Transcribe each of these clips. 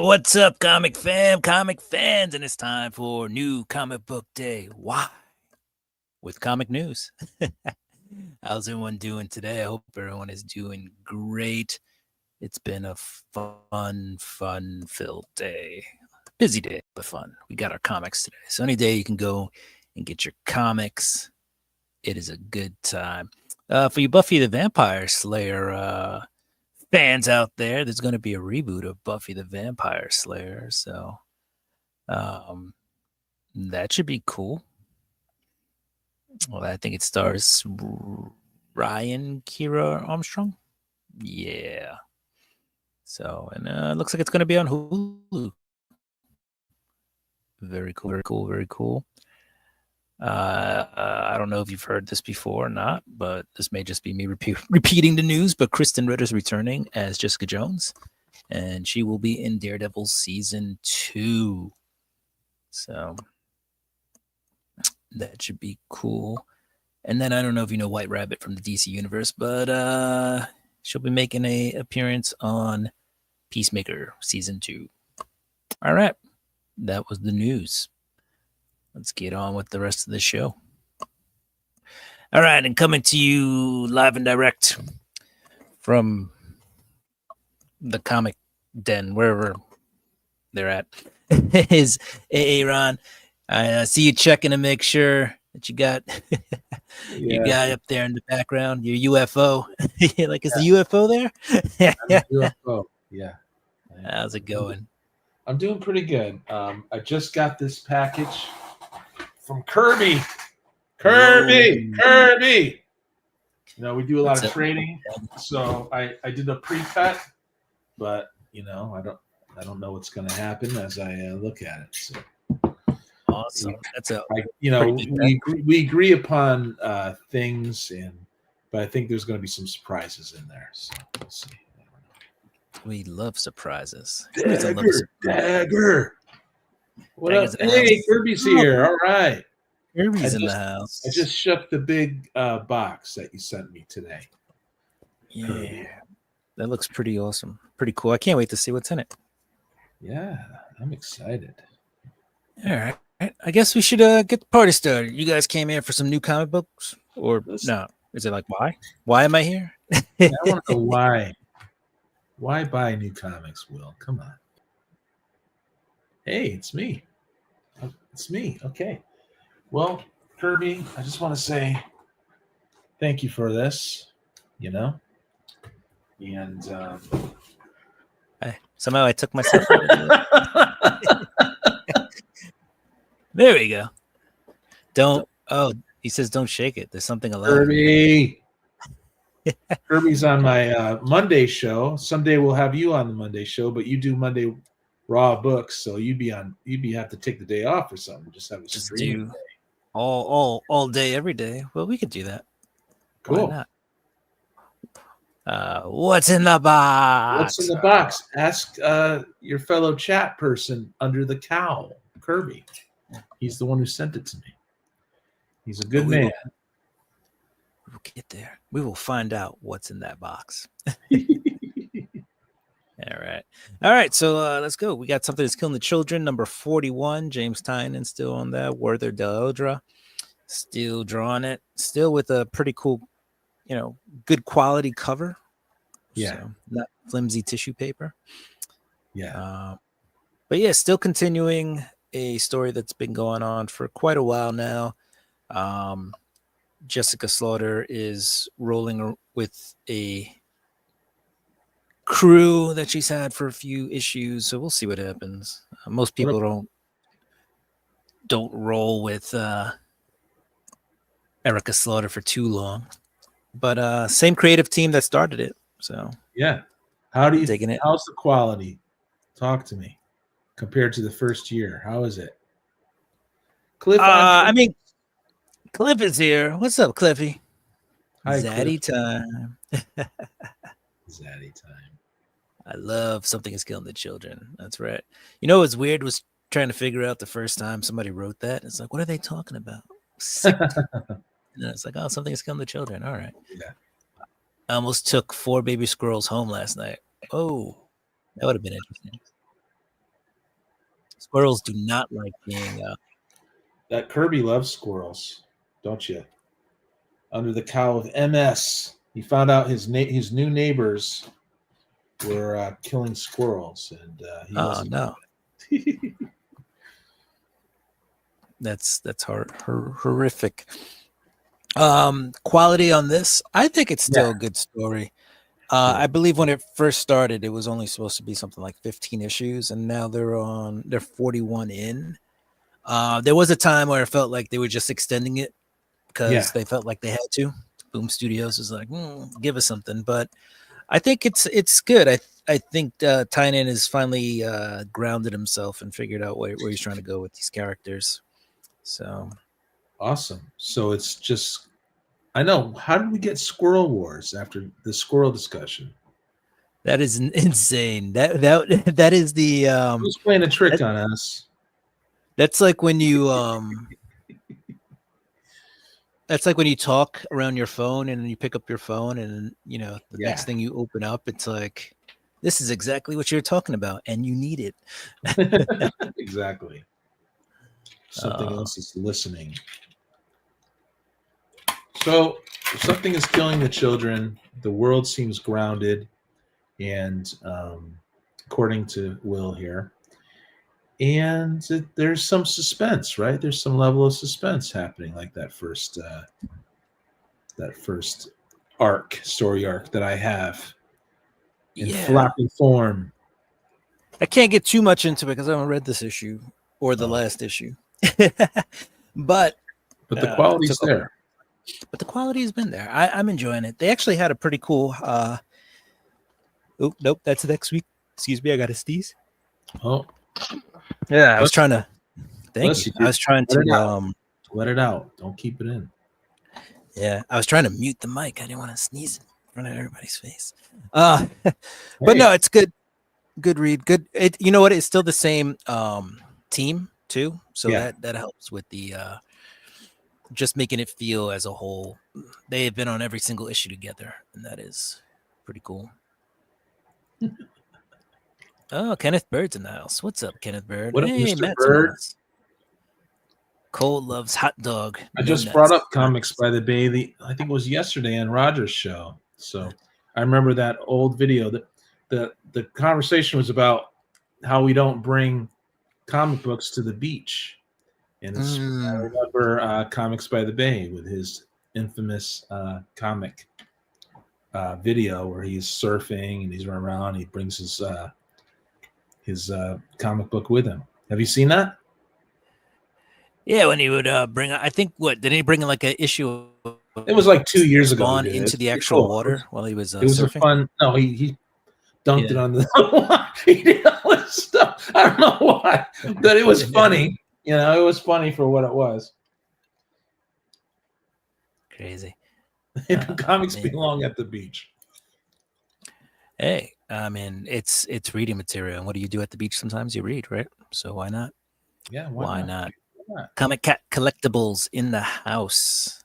What's up, comic fans? And it's time for New Comic Book Day. Why? With comic news. How's everyone doing today? I hope everyone is doing great. It's been a fun-filled day. Busy day, but fun. We got our comics today. So any day you can go and get your comics. It is a good time. For you Buffy the Vampire Slayer fans out there, there's going to be a reboot of Buffy the Vampire Slayer, so that should be cool. Well, I think it stars Ryan Kira Armstrong. Yeah. So, and it looks like it's going to be on Hulu. Very cool. I don't know if you've heard this before or not, but this may just be me repeating the news, but Kristen Ritter's returning as Jessica Jones, and she will be in Daredevil Season 2. So that should be cool. And then I don't know if you know White Rabbit from the DC Universe, but she'll be making an appearance on Peacemaker Season 2. All right. That was the news. Let's get on with the rest of the show. All right, and coming to you live and direct from the Comic Den, wherever they're at, is Aaron. I see you checking to make sure that you got your guy up there in the background, your UFO. Like, is the UFO there? UFO, yeah. How's it going? I'm doing pretty good. I just got this package from Kirby. Kirby. You know, we do a lot of trading, so I did a pre-cut, but I don't know what's going to happen as I look at it. So awesome. That's we agree upon things, but I think there's going to be some surprises in there. So we'll see. We love surprises. Dagger. What up? Hey, Kirby's here. All right. Kirby's in the house. I just shook the big box that you sent me today. Yeah. Kirby. That looks pretty awesome. Pretty cool. I can't wait to see what's in it. Yeah, I'm excited. All right. I guess we should get the party started. You guys came here for some new comic books? Or no? Is it like, why? Why am I here? I want to know why. Why buy new comics, Will? Come on. Hey, it's me. It's me. Okay. Well, Kirby, I just want to say thank you for this, and somehow I took myself There we go. He says don't shake it. There's something alive. Kirby. Kirby's on my Monday show. Someday we'll have you on the Monday show, but you do Monday Raw books, so you'd have to take the day off or something. Just have a stream day. all day, every day. Well, we could do that. Cool. Why not? What's in the box? What's in the box? Ask your fellow chat person under the cowl, Kirby. He's the one who sent it to me. He's a good man. We'll get there. We will find out what's in that box. All right. So let's go. We got Something That's Killing the Children, number 41. James Tynion still on that. Werther Dell'Edera still drawing it. Still with a pretty cool, good quality cover. Yeah. So not flimsy tissue paper. Yeah. But yeah, still continuing a story that's been going on for quite a while now. Jessica Slaughter is rolling with a crew that she's had for a few issues, so we'll see what happens. Most people don't roll with Erica Slaughter for too long, but same creative team that started it. So yeah, how do you taking it? How's the quality? Talk to me. Compared to the first year, how is it? Cliff, Cliff is here. What's up, Cliffy? Hi, Zaddy Cliff. time. Zaddy time. I love Something Is Killing the Children. That's right. You know what's weird was trying to figure out the first time somebody wrote that. It's like, what are they talking about? And then it's like, oh, Something Is Killing the Children. All right. Yeah. I almost took 4 baby squirrels home last night. Oh, that would have been interesting. Squirrels do not like being. That Kirby loves squirrels, don't you? Under the cowl of MS, he found out his new neighbors were killing squirrels, and he Oh wasn't. no, that's horrific. Quality on this, I think it's still a good story. I believe when it first started, it was only supposed to be something like 15 issues, and now they're 41 in. There was a time where it felt like they were just extending it because they felt like they had to. Boom Studios was like, give us something, but I think it's good. I think Tynion has finally grounded himself and figured out where he's trying to go with these characters. So awesome. So it's just, I know. How did we get Squirrel Wars after the squirrel discussion? that is insane. That is the who's playing a trick on us? That's like when you that's like when you talk around your phone and then you pick up your phone and the next thing you open up, it's like, this is exactly what you're talking about and you need it. Exactly. Something else is listening. So if something is killing the children, the world seems grounded, and according to Will here, and there's some suspense, right? There's some level of suspense happening, like that first story arc that I have in floppy form. I can't get too much into it because I haven't read this issue or the last issue. but the quality's there. But the quality has been there. I'm enjoying it. They actually had a pretty cool nope, that's next week. Excuse me, I got a sneeze. Oh. Yeah, I was trying to thank you. I was trying to let it out. Don't keep it in. Yeah, I was trying to mute the mic. I didn't want to sneeze in front of everybody's face. But no, it's good. Good read. Good. You know what? It's still the same team too. So that helps with the just making it feel as a whole. They have been on every single issue together, and that is pretty cool. Oh, Kenneth Bird's in the house. What's up, Kenneth Bird? What up, Mr. Bird? Cole loves hot dog. I just brought up Comics by the Bay. I think it was yesterday on Roger's show. So I remember that old video. That the conversation was about how we don't bring comic books to the beach. And I remember Comics by the Bay with his infamous comic video where he's surfing and he's running around. He brings his comic book with him. Have you seen that? Yeah, when he would bring, I think, did he bring like an issue? It was like 2 years ago. Spawn into the actual water while he was surfing? It was surfing? A fun, no, he dunked it on the he did all this stuff. I don't know why, but it was funny. It was funny for what it was. Crazy. Comics belong at the beach. Hey, I mean, it's reading material. And what do you do at the beach? Sometimes you read, right? So why not? Yeah, why not? Comic Cat Collectibles in the house.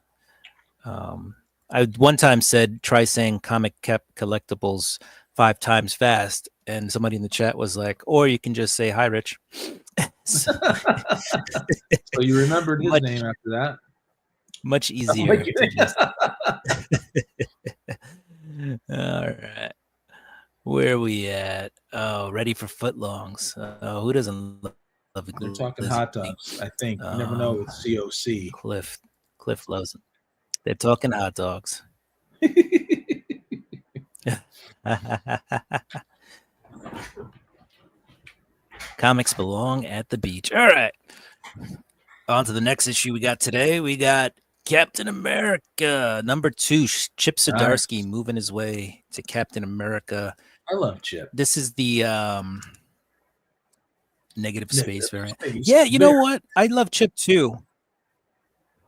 I one time said, try saying Comic Cat Collectibles 5 times fast, and somebody in the chat was like, or you can just say hi, Rich. So you remembered his name after that. Much easier. All right. Where are we at? Oh, ready for footlongs. Who doesn't love it? They're talking hot dogs, I think. You never know with COC. Cliff loves them. They're talking hot dogs. Comics belong at the beach. All right. On to the next issue we got today. We got Captain America #2. Chip Zdarsky moving his way to Captain America. I love Chip. This is the negative space variant. Yeah, you know what? I love Chip too.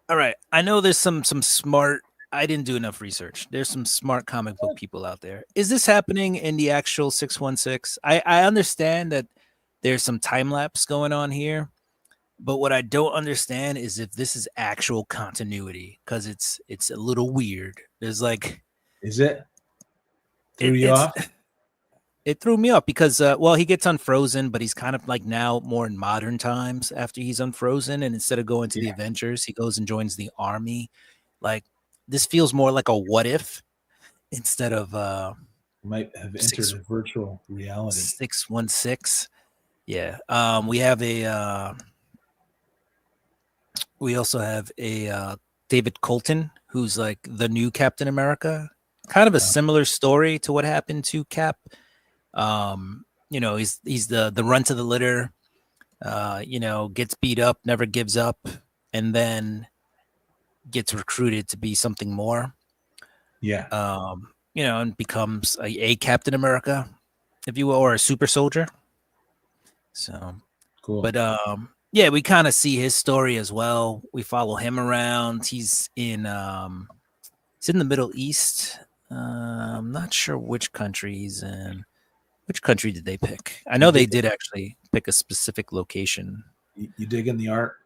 All right. I know there's some smart, I didn't do enough research. There's some smart comic book people out there. Is this happening in the actual 616? I understand that there's some time lapse going on here, but what I don't understand is if this is actual continuity, because it's a little weird. There's like, is it? Threw you off? it threw me off because well, he gets unfrozen, but he's kind of like now more in modern times after he's unfrozen, and instead of going to the Avengers, he goes and joins the army. Like this feels more like a what if instead of might have entered a virtual reality. 616. Yeah. We also have a David Colton, who's like the new Captain America. Kind of a similar story to what happened to Cap. He's the runt of the litter. Gets beat up, never gives up, and then gets recruited to be something more. Yeah. And becomes a Captain America, if you will, or a super soldier. So cool. But we kind of see his story as well. We follow him around. He's in the Middle East. I'm not sure which country he's in. Which country did they pick? I know they did actually pick a specific location. You digging the art?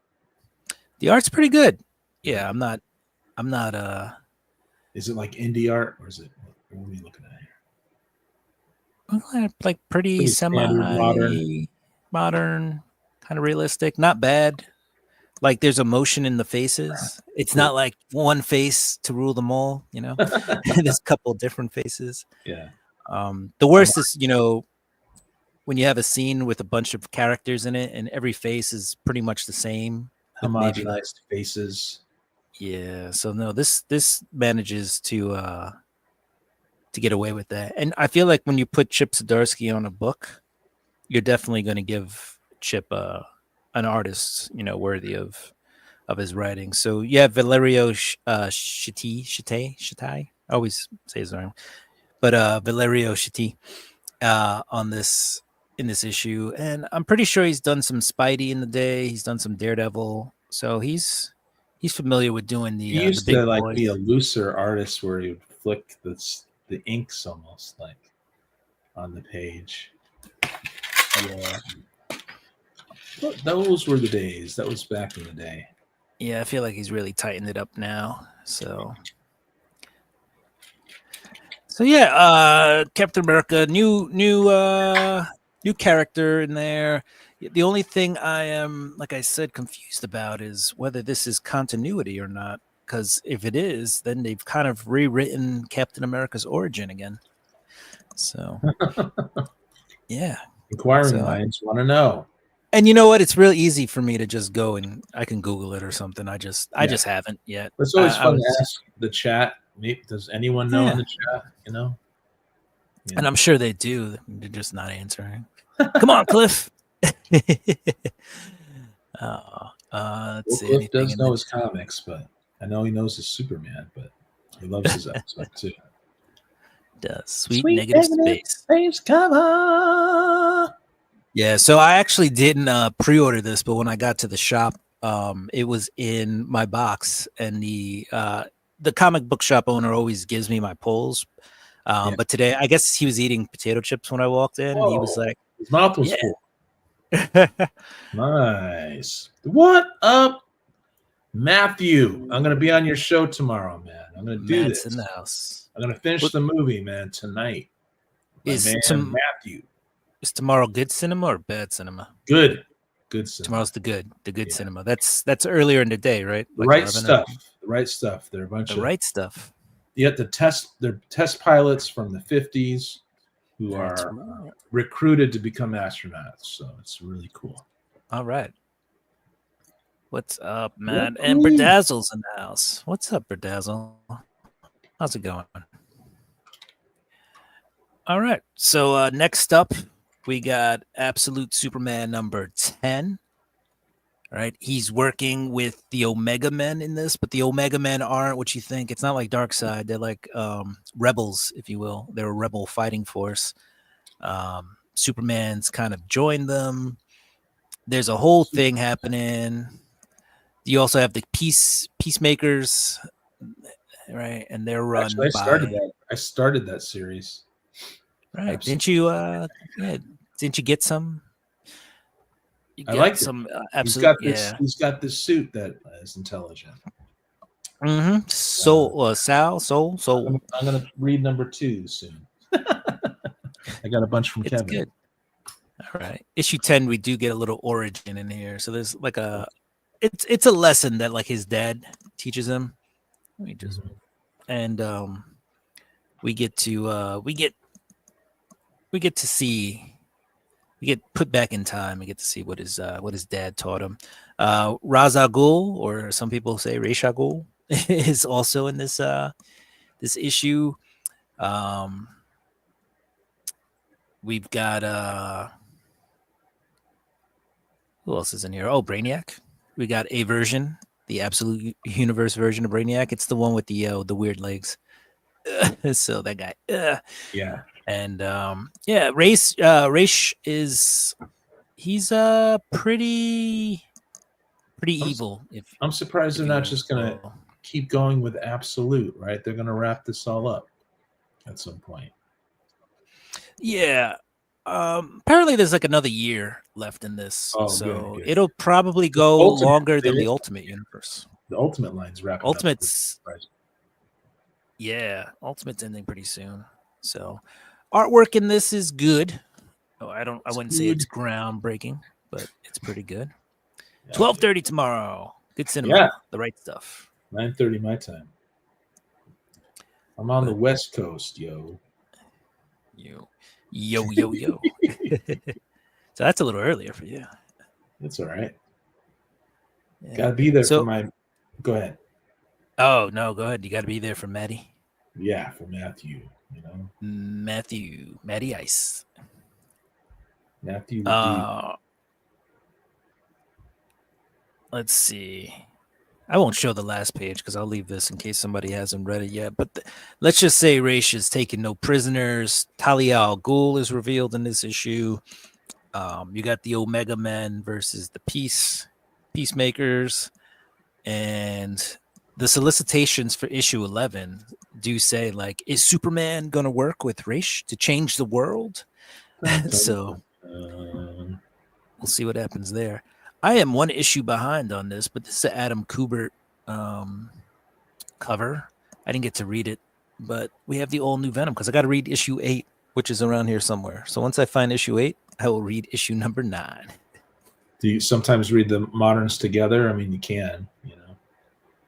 The art's pretty good. Yeah, I'm not. Is it like indie art, or is it? What are we looking at here? Like pretty semi modern, kind of realistic. Not bad. Like there's emotion in the faces. It's not like one face to rule them all. There's a couple of different faces. Yeah. The worst is, when you have a scene with a bunch of characters in it and every face is pretty much the same. Homogenized faces. Yeah. So no, this manages to get away with that. And I feel like when you put Chip Zdarsky on a book, you're definitely going to give Chip an artist, worthy of his writing. So yeah, Valerio Chitai. I always say his name. But Valerio Chitti in this issue, and I'm pretty sure he's done some Spidey in the day. He's done some Daredevil, so he's familiar with doing the. He used to like be a looser artist where he would flick the inks almost like on the page. Yeah, those were the days. That was back in the day. Yeah, I feel like he's really tightened it up now. So yeah, Captain America, new character in there. The only thing I am, like I said, confused about is whether this is continuity or not. Because if it is, then they've kind of rewritten Captain America's origin again. So, yeah. Inquiring minds want to know. And you know what? It's real easy for me to just go and I can Google it or something. I just haven't yet. It's always fun to ask the chat. Does anyone know in the chat? Yeah. And I'm sure they do. They're just not answering. Come on, Cliff. Cliff does know his comics, but I know he knows his Superman, but he loves his episode too. Does sweet negative space cover. Yeah, so I actually didn't pre-order this, but when I got to the shop, it was in my box, and the comic book shop owner always gives me my pulls. But today, I guess he was eating potato chips when I walked in. And he was like, his mouth was full. Nice. What up, Matthew? I'm gonna be on your show tomorrow, man. I'm gonna do this in the house. I'm gonna finish the movie, man, tonight. Matthew. Is tomorrow good cinema or bad cinema? Good cinema. Tomorrow's the good cinema. That's earlier in the day, right? Like right stuff. The right stuff. They're a bunch of right stuff. You have they're test pilots from the 50s who are recruited to become astronauts. So it's really cool. All right. What's up, man? And Berdazzle's in the house. What's up, Berdazzle? How's it going? All right. So next up, we got Absolute Superman number 10. All right. He's working with the Omega Men in this, but the Omega Men aren't what you think. It's not like Darkseid. They're like rebels, if you will. They're a rebel fighting force. Superman's kind of joined them. There's a whole thing happening. You also have the Peacemakers, right? And they're run by... I started that series. Right. Didn't you didn't you get some? I like some absolute. He's got this suit that is intelligent. Mm-hmm. Soul. I'm gonna read number 2 soon. I got a bunch from It's Kevin. good. All right. Issue 10, we do get a little origin in here. So there's like it's a lesson that like his dad teaches him. Let me just and we get to we get put back in time. We get to see what his dad taught him. Ra's al Ghul, or some people say Ra's al Ghul, is also in this this issue. We've got who else is in here? Oh, Brainiac. We got a version, the Absolute Universe version of Brainiac. It's the one with the weird legs. So that guy. Yeah. And yeah, Race is he's pretty evil. If I'm surprised they're if not you just gonna will. keep going with Absolute, right? They're gonna wrap this all up at some point. Yeah. Apparently there's like another year left in this. Oh, so good. it'll probably go Ultimate, longer than they the did- Ultimate Universe. The Ultimate line's wrapping Ultimate's up. yeah, Ultimate's ending pretty soon. So artwork in this is good. Oh, I wouldn't say it's groundbreaking, but it's pretty good. 12:30 tomorrow. Good cinema. Yeah. The right stuff. 9:30 my time. I'm on the West Coast, yo. Yo. So that's a little earlier for you. That's all right. Yeah. Gotta be there for my. Go ahead. Oh no, go ahead. You got to be there for Maddie. Yeah, for Matthew. You know, Matty Ice. Matthew. Let's see. I won't show the last page because I'll leave this in case somebody hasn't read it yet. But let's just say Raish is taking no prisoners. Talia al Ghul is revealed in this issue. You got the Omega Men versus the Peacemakers. And the solicitations for issue 11 do say, like, is Superman going to work with Raish to change the world? So we'll see what happens there. I am one issue behind on this, but this is an Adam Kubert cover. I didn't get to read it, but we have the all new Venom because I got to read issue 8, which is around here somewhere. So once I find issue 8, I will read issue number 9. Do you sometimes read the moderns together? I mean, you can, you know.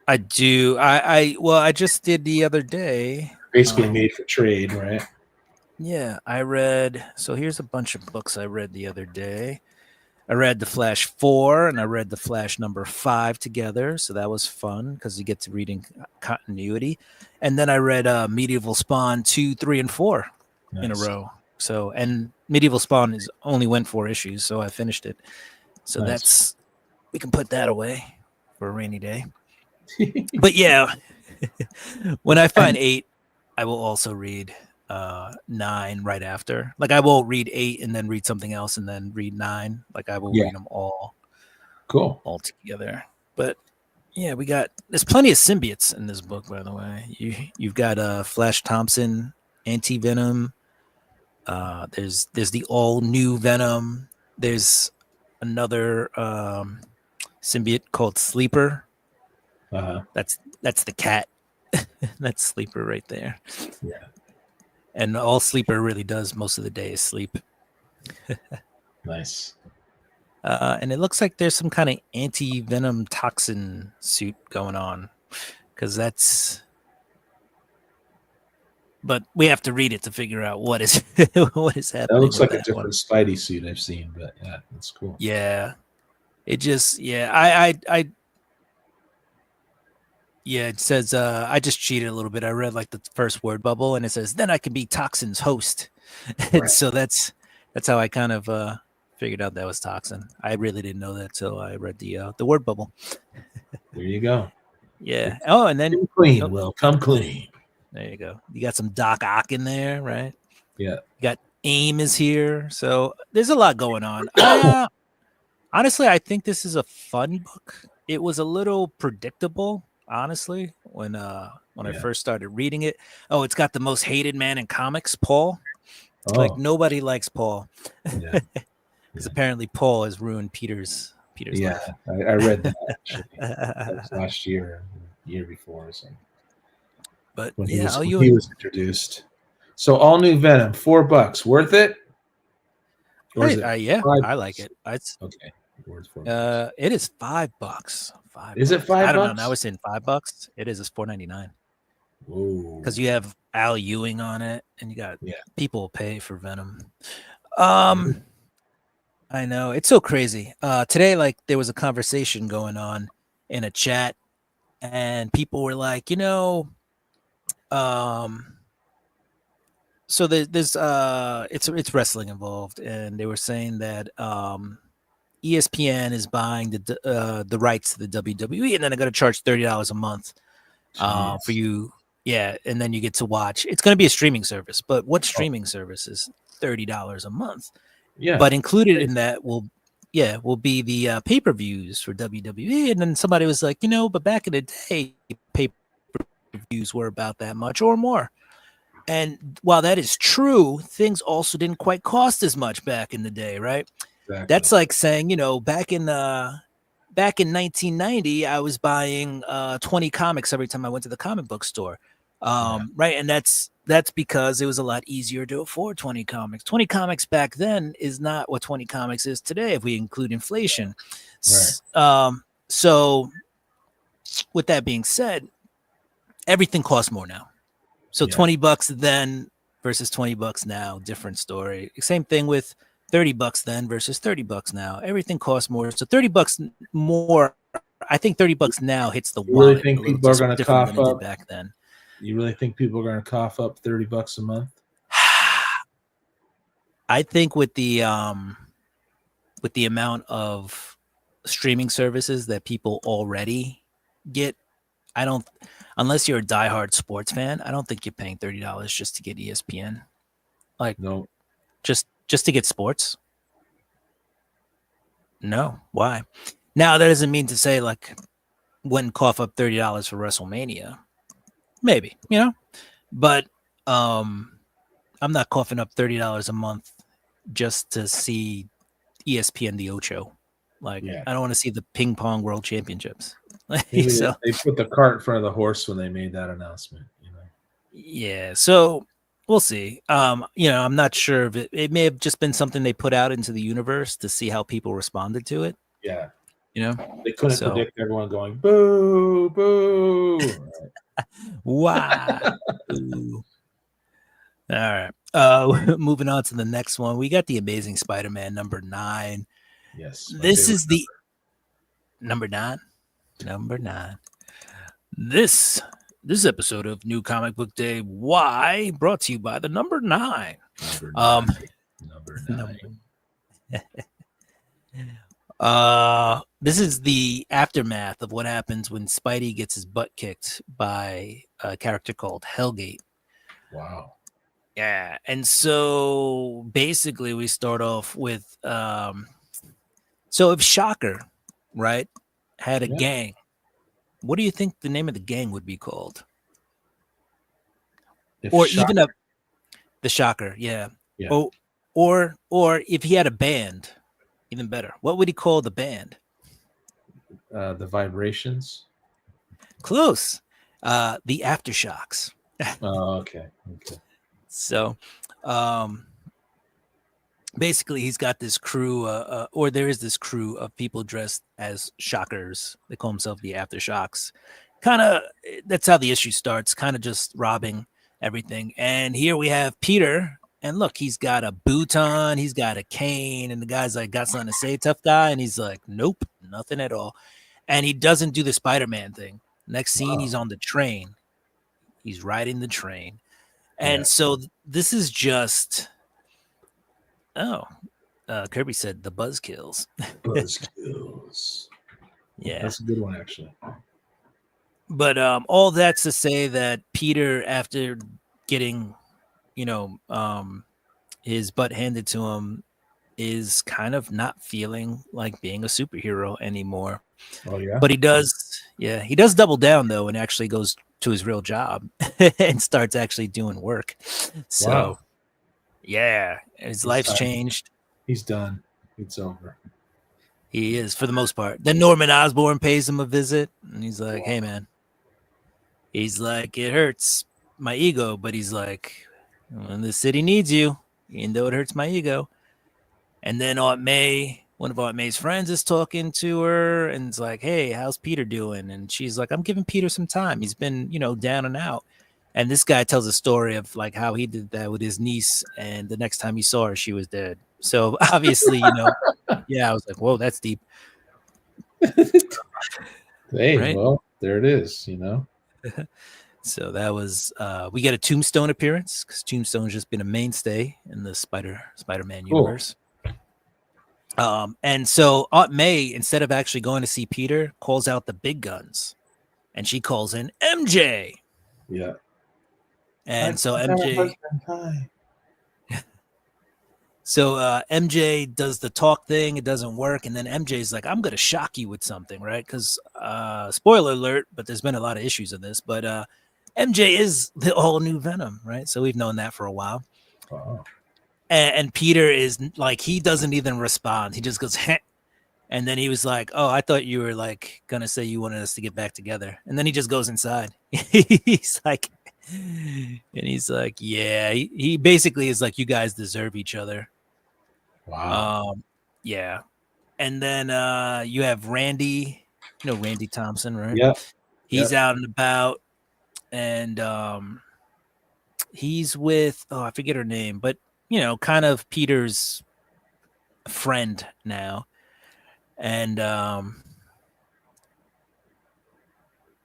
I do. I just did the other day. Basically made for trade, right? Yeah, I read. So here's a bunch of books I read the other day. I read The Flash 4 and I read The Flash number 5 together. So that was fun because you get to read in continuity. And then I read Medieval Spawn 2, 3, and 4 in a row. So, and Medieval Spawn only went 4 issues, so I finished it. So we can put that away for a rainy day. But yeah, when I find 8, I will also read 9 right after. Like I will read 8 and then read something else and then read 9. Like I will read them all together. But yeah, there's plenty of symbiotes in this book, by the way. You've got Flash Thompson, Anti-Venom. There's the all new Venom. There's another symbiote called Sleeper. That's the cat. That's Sleeper right there. Yeah. And all Sleeper really does most of the day is sleep. Nice. And it looks like there's some kind of anti-venom toxin suit going on, because that's. But we have to read it to figure out what is happening. That looks like a different Spidey suit I've seen, but yeah, that's cool. Yeah, it just I it says I just cheated a little bit. I read like the first word bubble, and it says then I can be Toxin's host. Right. So that's how I kind of figured out that was Toxin. I really didn't know that till I read the word bubble. There you go. Yeah. Oh, and then come clean. Will come clean. There you go. You got some Doc Ock in there, right? Yeah. You got AIM is here. So there's a lot going on. Honestly, I think this is a fun book. It was a little predictable, honestly, when I first started reading it. Oh, it's got the most hated man in comics, Paul. Like nobody likes Paul. Yeah. Because apparently Paul has ruined Peter's life. I read that actually. That was last year, year before or something. But when yeah, he was introduced. So all new Venom, $4, worth it? Or is it Yeah, $5? I like it. It's Okay, worth $4. it is $5. Is it $5? I don't know. Now it's in $5. It is. It's $4.99. Whoa. Because you have Al Ewing on it, and you got Yeah. people pay for Venom. I know, it's so crazy. Today, like, there was a conversation going on in a chat, and people were like, so there's it's wrestling involved, and they were saying that ESPN is buying the rights to the WWE, and then they're going to charge $30 a month for you. Yeah, and then you get to watch. It's going to be a streaming service, but what streaming service is $30 a month? Yeah, but included in that will be the pay-per-views for WWE. And then somebody was like, but back in the day, pay-per-views were about that much or more. And while that is true, things also didn't quite cost as much back in the day, right? Exactly. That's like saying, back in 1990, I was buying 20 comics every time I went to the comic book store. Right. And that's because it was a lot easier to afford 20 comics. 20 comics back then is not what 20 comics is today, if we include inflation. Right. So with that being said, everything costs more now. So $20 then versus $20 now, different story. Same thing with $30 then versus $30 now. Everything costs more. So $30 more. I think $30 now hits the wallet. You really think people are going to cough up back then? You really think people are going to cough up $30 a month? I think with the amount of streaming services that people already get, I don't. Unless you're a diehard sports fan, I don't think you're paying $30 just to get ESPN. Like, no, just to get sports. No, why? Now that doesn't mean to say like wouldn't cough up $30 for WrestleMania. Maybe, but I'm not coughing up $30 a month just to see ESPN the Ocho. Like, I don't want to see the ping pong world championships. So, they put the cart in front of the horse when they made that announcement. Yeah, so we'll see. I'm not sure if it may have just been something they put out into the universe to see how people responded to it. Yeah, they couldn't predict everyone going boo, boo. Wow. All right. Moving on to the next one. We got the Amazing Spider-Man number 9. Yes. This is the number 9. Number 9. This episode of New Comic Book Day Why brought to you by the number 9. Number 9. This is the aftermath of what happens when Spidey gets his butt kicked by a character called Hellgate. Wow. Yeah, and so basically we start off with so if Shocker, right, had a gang, what do you think the name of the gang would be called? Even the Shocker, yeah. Or if he had a band, even better. What would he call the band? The Vibrations. Close. The Aftershocks. Oh, okay. So, basically, he's got this crew, or there is this crew of people dressed as shockers. They call themselves the Aftershocks. Kind of, that's how the issue starts. Kind of just robbing everything. And here we have Peter. And look, he's got a boot on, he's got a cane, and the guy's like, got something to say, tough guy? And he's like, nope, nothing at all. And he doesn't do the Spider-Man thing. Next scene, he's on the train. He's riding the train. And so this is just, Kirby said the buzzkills. Buzzkills. Yeah. That's a good one, actually. But all that's to say that Peter, after getting his butt handed to him, is kind of not feeling like being a superhero anymore. Oh yeah. But he does double down though, and actually goes to his real job and starts actually doing work. So his life's changed. He's done. It's over. He is, for the most part. Then Norman Osborn pays him a visit, and he's like, hey man. He's like, it hurts my ego, but he's like, When the city needs you, even though it hurts my ego. And then Aunt May, one of Aunt May's friends, is talking to her and it's like, hey, how's Peter doing? And she's like, I'm giving Peter some time. He's been, down and out. And this guy tells a story of like how he did that with his niece. And the next time he saw her, she was dead. So obviously, yeah, I was like, whoa, that's deep. Hey, right? well, there it is, So that was we get a Tombstone appearance because Tombstone's just been a mainstay in the Spider-Man universe. And so Aunt May, instead of actually going to see Peter, calls out the big guns, and she calls in MJ. Yeah. And so MJ, MJ does the talk thing. It doesn't work, and then MJ's like, "I'm gonna shock you with something, right?" Because spoiler alert, but there's been a lot of issues in this. But MJ is the all new Venom, right? So we've known that for a while. Wow. And Peter is like, he doesn't even respond. He just goes, heh. And then he was like, oh, I thought you were like going to say you wanted us to get back together. And then he just goes inside. He's like, yeah, he basically is like, you guys deserve each other. Wow. Yeah. And then you have Randy, Randy Thompson, right? Yeah. He's out and about. And he's with, I forget her name, but kind of Peter's friend now. And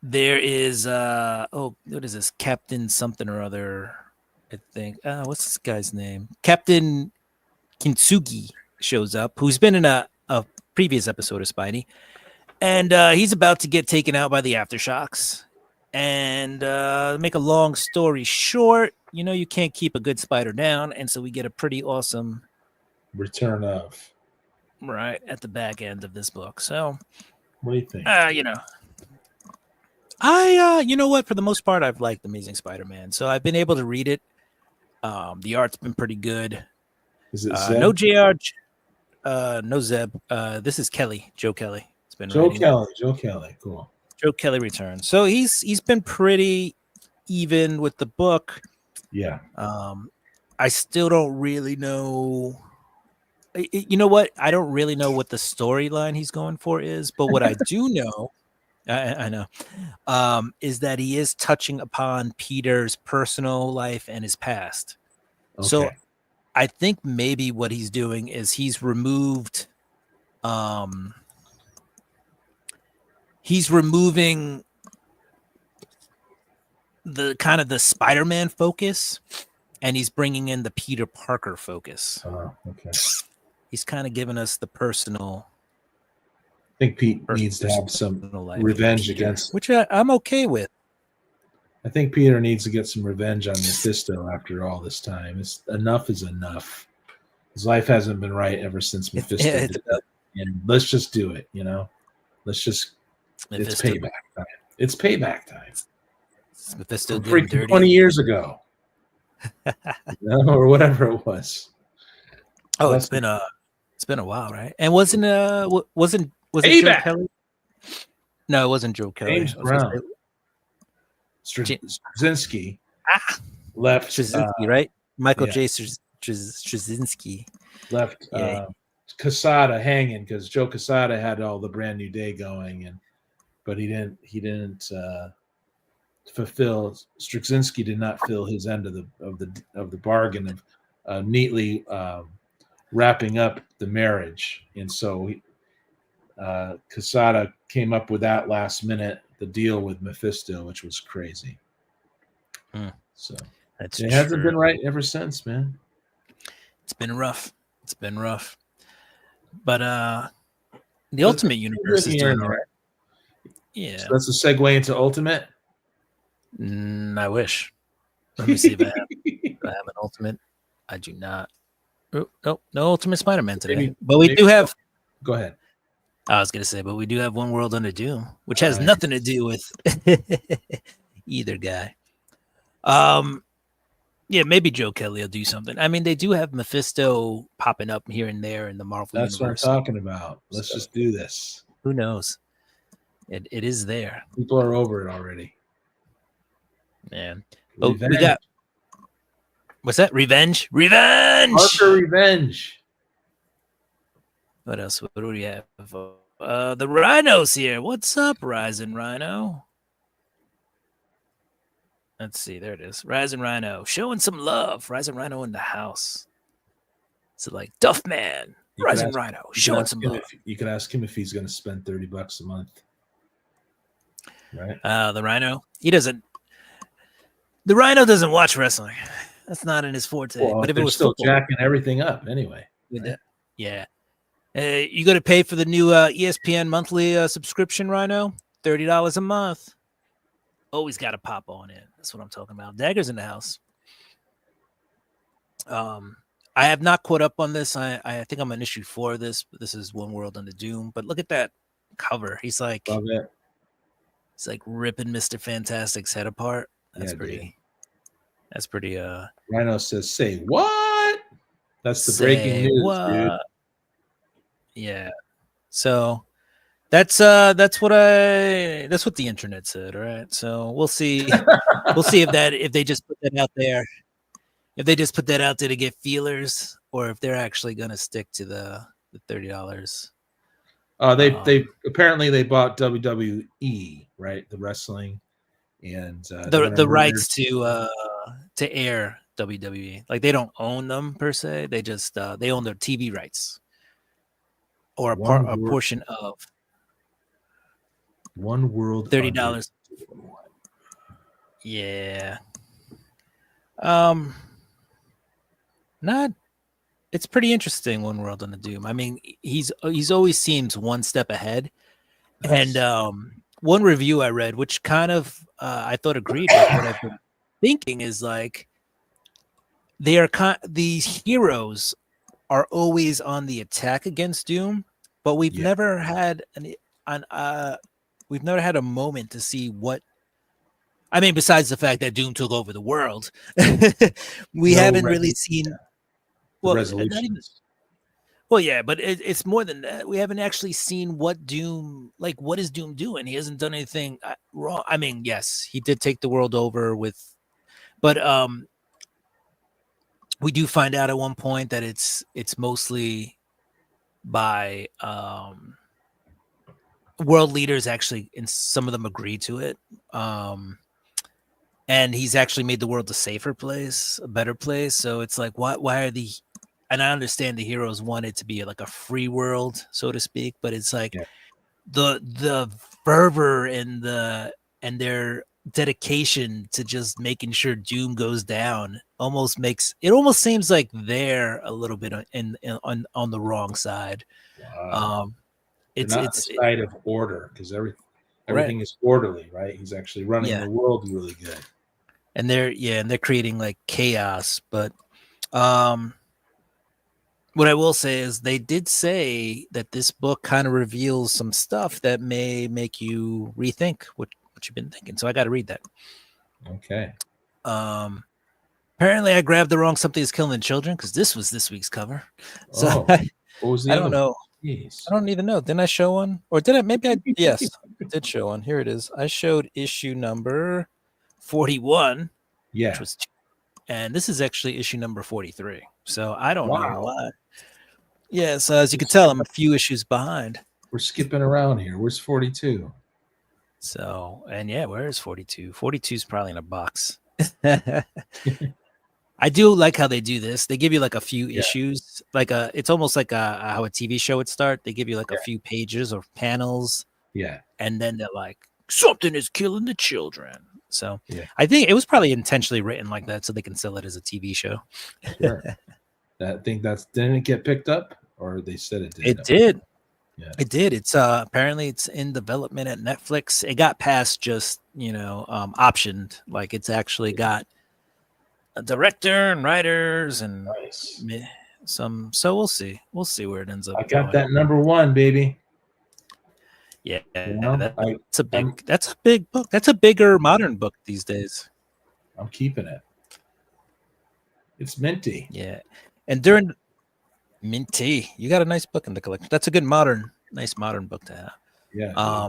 there is what is this? Captain something or other, I think. What's this guy's name? Captain Kintsugi shows up, who's been in a previous episode of Spidey. And he's about to get taken out by the Aftershocks. And make a long story short, you can't keep a good spider down. And so we get a pretty awesome return of. Right at the back end of this book. So what do you think? I what, for the most part, I've liked Amazing Spider-Man. So I've been able to read it. The art's been pretty good. Is it Zeb? No JR, no Zeb. This is Kelly, Joe Kelly. It's been Joe Kelly, cool. Joe Kelly returns. So he's been pretty even with the book. Yeah. I still don't really know. You know what? I don't really know what the storyline he's going for is, but what I do know, I know, is that he is touching upon Peter's personal life and his past. Okay. So I think maybe what he's doing is he's removing the kind of the Spider-Man focus, and he's bringing in the Peter Parker focus. Okay. He's kind of giving us the personal. I think Pete needs to have some revenge against, which I'm okay with. I think Peter needs to get some revenge on Mephisto after all this time. Enough is enough. His life hasn't been right ever since Mephisto did that. And let's just do it, Let's just. Mephisto. It's payback time. It's payback time. Mephisto freaking dirty. 20 years ago, or whatever it was. Oh, it's been a while, right? And wasn't it Joe Kelly? No, it wasn't Joe Kelly. James Brown. Straczynski left. Straczynski, right? Michael J. Straczynski left Quesada hanging because Joe Quesada had all the Brand New Day going, but he didn't fulfill. Straczynski did not fill his end of the bargain of neatly wrapping up the marriage, and so Quesada came up with that last minute, the deal with Mephisto, which was crazy. So it hasn't been right ever since, man. It's been rough. But the Ultimate Universe is doing all right. Yeah. So that's a segue into Ultimate? I wish. Let me see if I have an Ultimate. I do not. Oh, no Ultimate Spider-Man today. But we do have. Go ahead. I was going to say, but we do have One World Under Doom, which has nothing to do with either guy. Yeah, maybe Joe Kelly will do something. I mean, they do have Mephisto popping up here and there in the Marvel universe. That's what I'm talking about. Let's just do this. Who knows? It is there. People are over it already. Man. But we got What's that? Revenge. Revenge. Parker Revenge. What else? What do we have? The Rhino's here. What's up, Ryzen Rhino? Let's see. There it is. Ryzen Rhino showing some love. Ryzen Rhino in the house. So like Duffman. Ryzen Rhino showing some love. You could ask him if he's going to spend $30 a month. Right. The Rhino. He doesn't. The Rhino doesn't watch wrestling. That's not in his forte. Well, but if it was still football, jacking everything up anyway. Right? Yeah. You got to pay for the new ESPN monthly subscription, Rhino. $30 a month. Always got to pop on in. That's what I'm talking about. Dagger's in the house. I have not caught up on this. I think I'm on issue 4 of this. But this is One World Under Doom. But look at that cover. He's like, love it. It's like ripping Mr. Fantastic's head apart. That's Yeah, pretty. dude. That's pretty. Rhino says, "Say what?" That's the breaking news, dude. Yeah. So that's what the internet said. All right. So we'll see. We'll see if they just put that out there. If they just put that out there to get feelers, or if they're actually going to stick to the $30. They apparently they bought WWE, right? The wrestling and the rights to air WWE. Like they don't own them per se. They just they own their TV rights or a portion of One World $30. Yeah. It's pretty interesting. One World Under Doom. I mean, he's always seems one step ahead. Nice. And one review I read, which kind of I thought agreed with what I've been thinking, is like these heroes are always on the attack against Doom, but we've never had we've never had a moment to see what. I mean, besides the fact that Doom took over the world, we haven't really seen. Well, well, yeah, but it's more than that. We haven't actually seen what Doom, like, what is Doom doing? He hasn't done anything wrong. I mean, yes, he did take the world over but we do find out at one point that it's mostly by world leaders actually, and some of them agree to it. And he's actually made the world a safer place, a better place. So it's like, why are and I understand the heroes want it to be like a free world, so to speak, but it's like the fervor and their dedication to just making sure Doom goes down almost seems like they're a little bit on the wrong side. Wow. It's not the side of order, because everything is orderly, right? He's actually running the world really good. And they're creating like chaos, but what I will say is they did say that this book kind of reveals some stuff that may make you rethink what you've been thinking. So I got to read that. Okay. Apparently I grabbed the wrong Something Is Killing the Children, because this was this week's cover. So what was the I don't know. Jeez. I don't even know. Didn't I show one? Or did I? Maybe I yes, I did show one. Here it is. I showed issue number 41. Yeah. And this is actually issue number 43. So I don't know why. Yeah, so as you can tell, I'm a few issues behind. We're skipping around here. Where's 42? So, and yeah, where is 42? 42 is probably in a box. I do like how they do this. They give you like a few issues, like it's almost like how a TV show would start. They give you like a few pages or panels. Yeah. And then they're like, something is killing the children. So I think it was probably intentionally written like that so they can sell it as a TV show. Sure. Didn't it get picked up, or they said it did? It did. Yeah. It did. It's apparently it's in development at Netflix. It got past just, optioned. Like it's actually got a director and writers and some. So we'll see. We'll see where it ends up. I got that number 1, baby. Yeah, that's a big book. That's a bigger modern book these days. I'm keeping it. It's minty. Yeah, and during minty, you got a nice book in the collection. That's a good nice modern book to have. Yeah.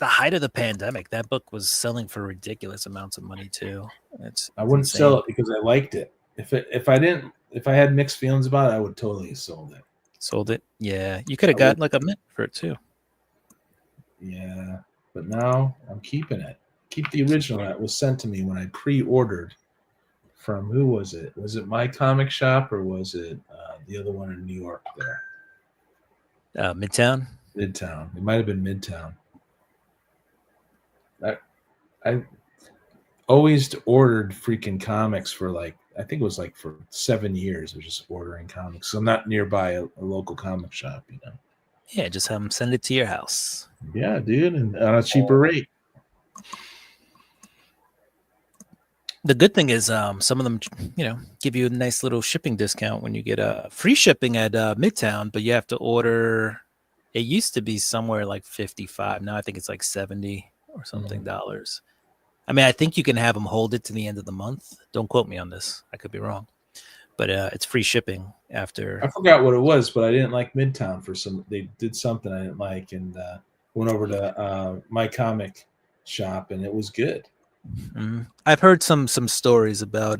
the height of the pandemic, that book was selling for ridiculous amounts of money too. I wouldn't insane. sell it because I liked it. If I had mixed feelings about it, I would totally have sold it. Sold it? Yeah. You could have gotten like a mint for it too. Yeah. But now I'm keeping it. Keep the original that was sent to me when I pre-ordered from, who was it? Was it My Comic Shop or was it the other one in New York there? Midtown? Midtown. It might have been Midtown. I always ordered freaking comics for like, I think it was like for 7 years. I was just ordering comics. So I'm not nearby a local comic shop, you know. Yeah, just have them send it to your house. Yeah, dude, and on a cheaper rate. The good thing is some of them, give you a nice little shipping discount when you get free shipping at Midtown, but you have to order. It used to be somewhere like 55. Now I think it's like 70 or something dollars. I mean, I think you can have them hold it to the end of the month. Don't quote me on this. I could be wrong. But it's free shipping after. I forgot what it was, but I didn't like Midtown for some. They did something I didn't like, and went over to My Comic Shop, and it was good. Mm-hmm. I've heard some stories about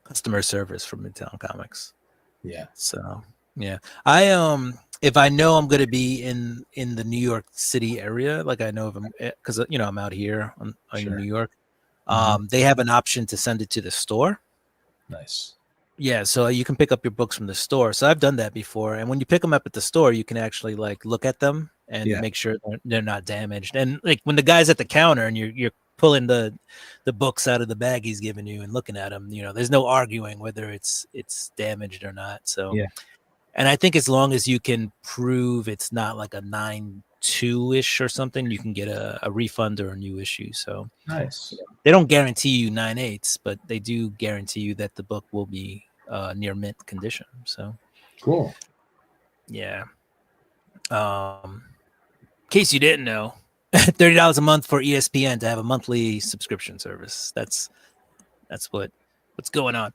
customer service from Midtown Comics. Yeah. So yeah, I if I know I'm going to be in the New York City area, like I know if I'm, because I'm out here in New York, they have an option to send it to the store. Nice. Yeah, so you can pick up your books from the store. So I've done that before, and when you pick them up at the store, you can actually like look at them and make sure they're not damaged. And like when the guy's at the counter and you're pulling the books out of the bag he's giving you and looking at them, there's no arguing whether it's damaged or not. So yeah. And I think as long as you can prove it's not like a 9.2-ish or something, you can get a refund or a new issue. So nice. They don't guarantee you 9/8, but they do guarantee you that the book will be near mint condition. So cool. Yeah. In case you didn't know, $30 a month for ESPN to have a monthly subscription service. That's what's going on.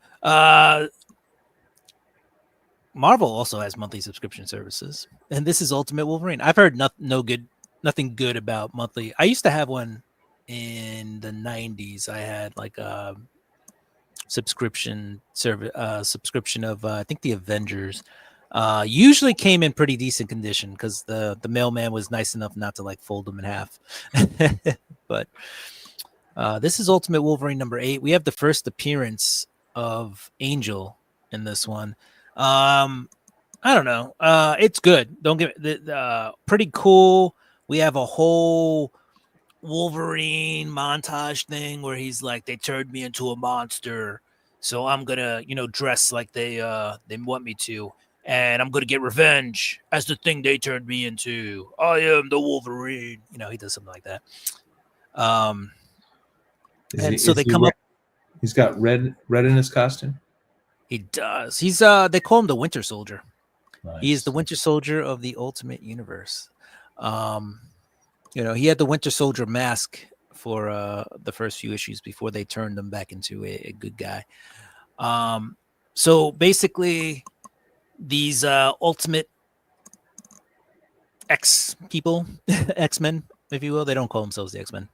Marvel also has monthly subscription services, and this is Ultimate Wolverine. I've heard nothing good about monthly. I used to have one in the 90s. I had like a subscription service, subscription of I think the Avengers. Usually came in pretty decent condition because the mailman was nice enough not to like fold them in half. But this is Ultimate Wolverine number 8. We have the first appearance of Angel in this one. I don't know. It's good. Don't get pretty cool. We have a whole Wolverine montage thing where he's like, they turned me into a monster, so I'm gonna dress like they want me to. And I'm going to get revenge as the thing they turned me into. I am the Wolverine. He does something like that. They come up. He's got red in his costume. He does. He's they call him the Winter Soldier. Nice. He is the Winter Soldier of the Ultimate Universe. He had the Winter Soldier mask for the first few issues before they turned him back into a good guy. So basically, these Ultimate X people, X-Men, if you will, they don't call themselves the X-Men.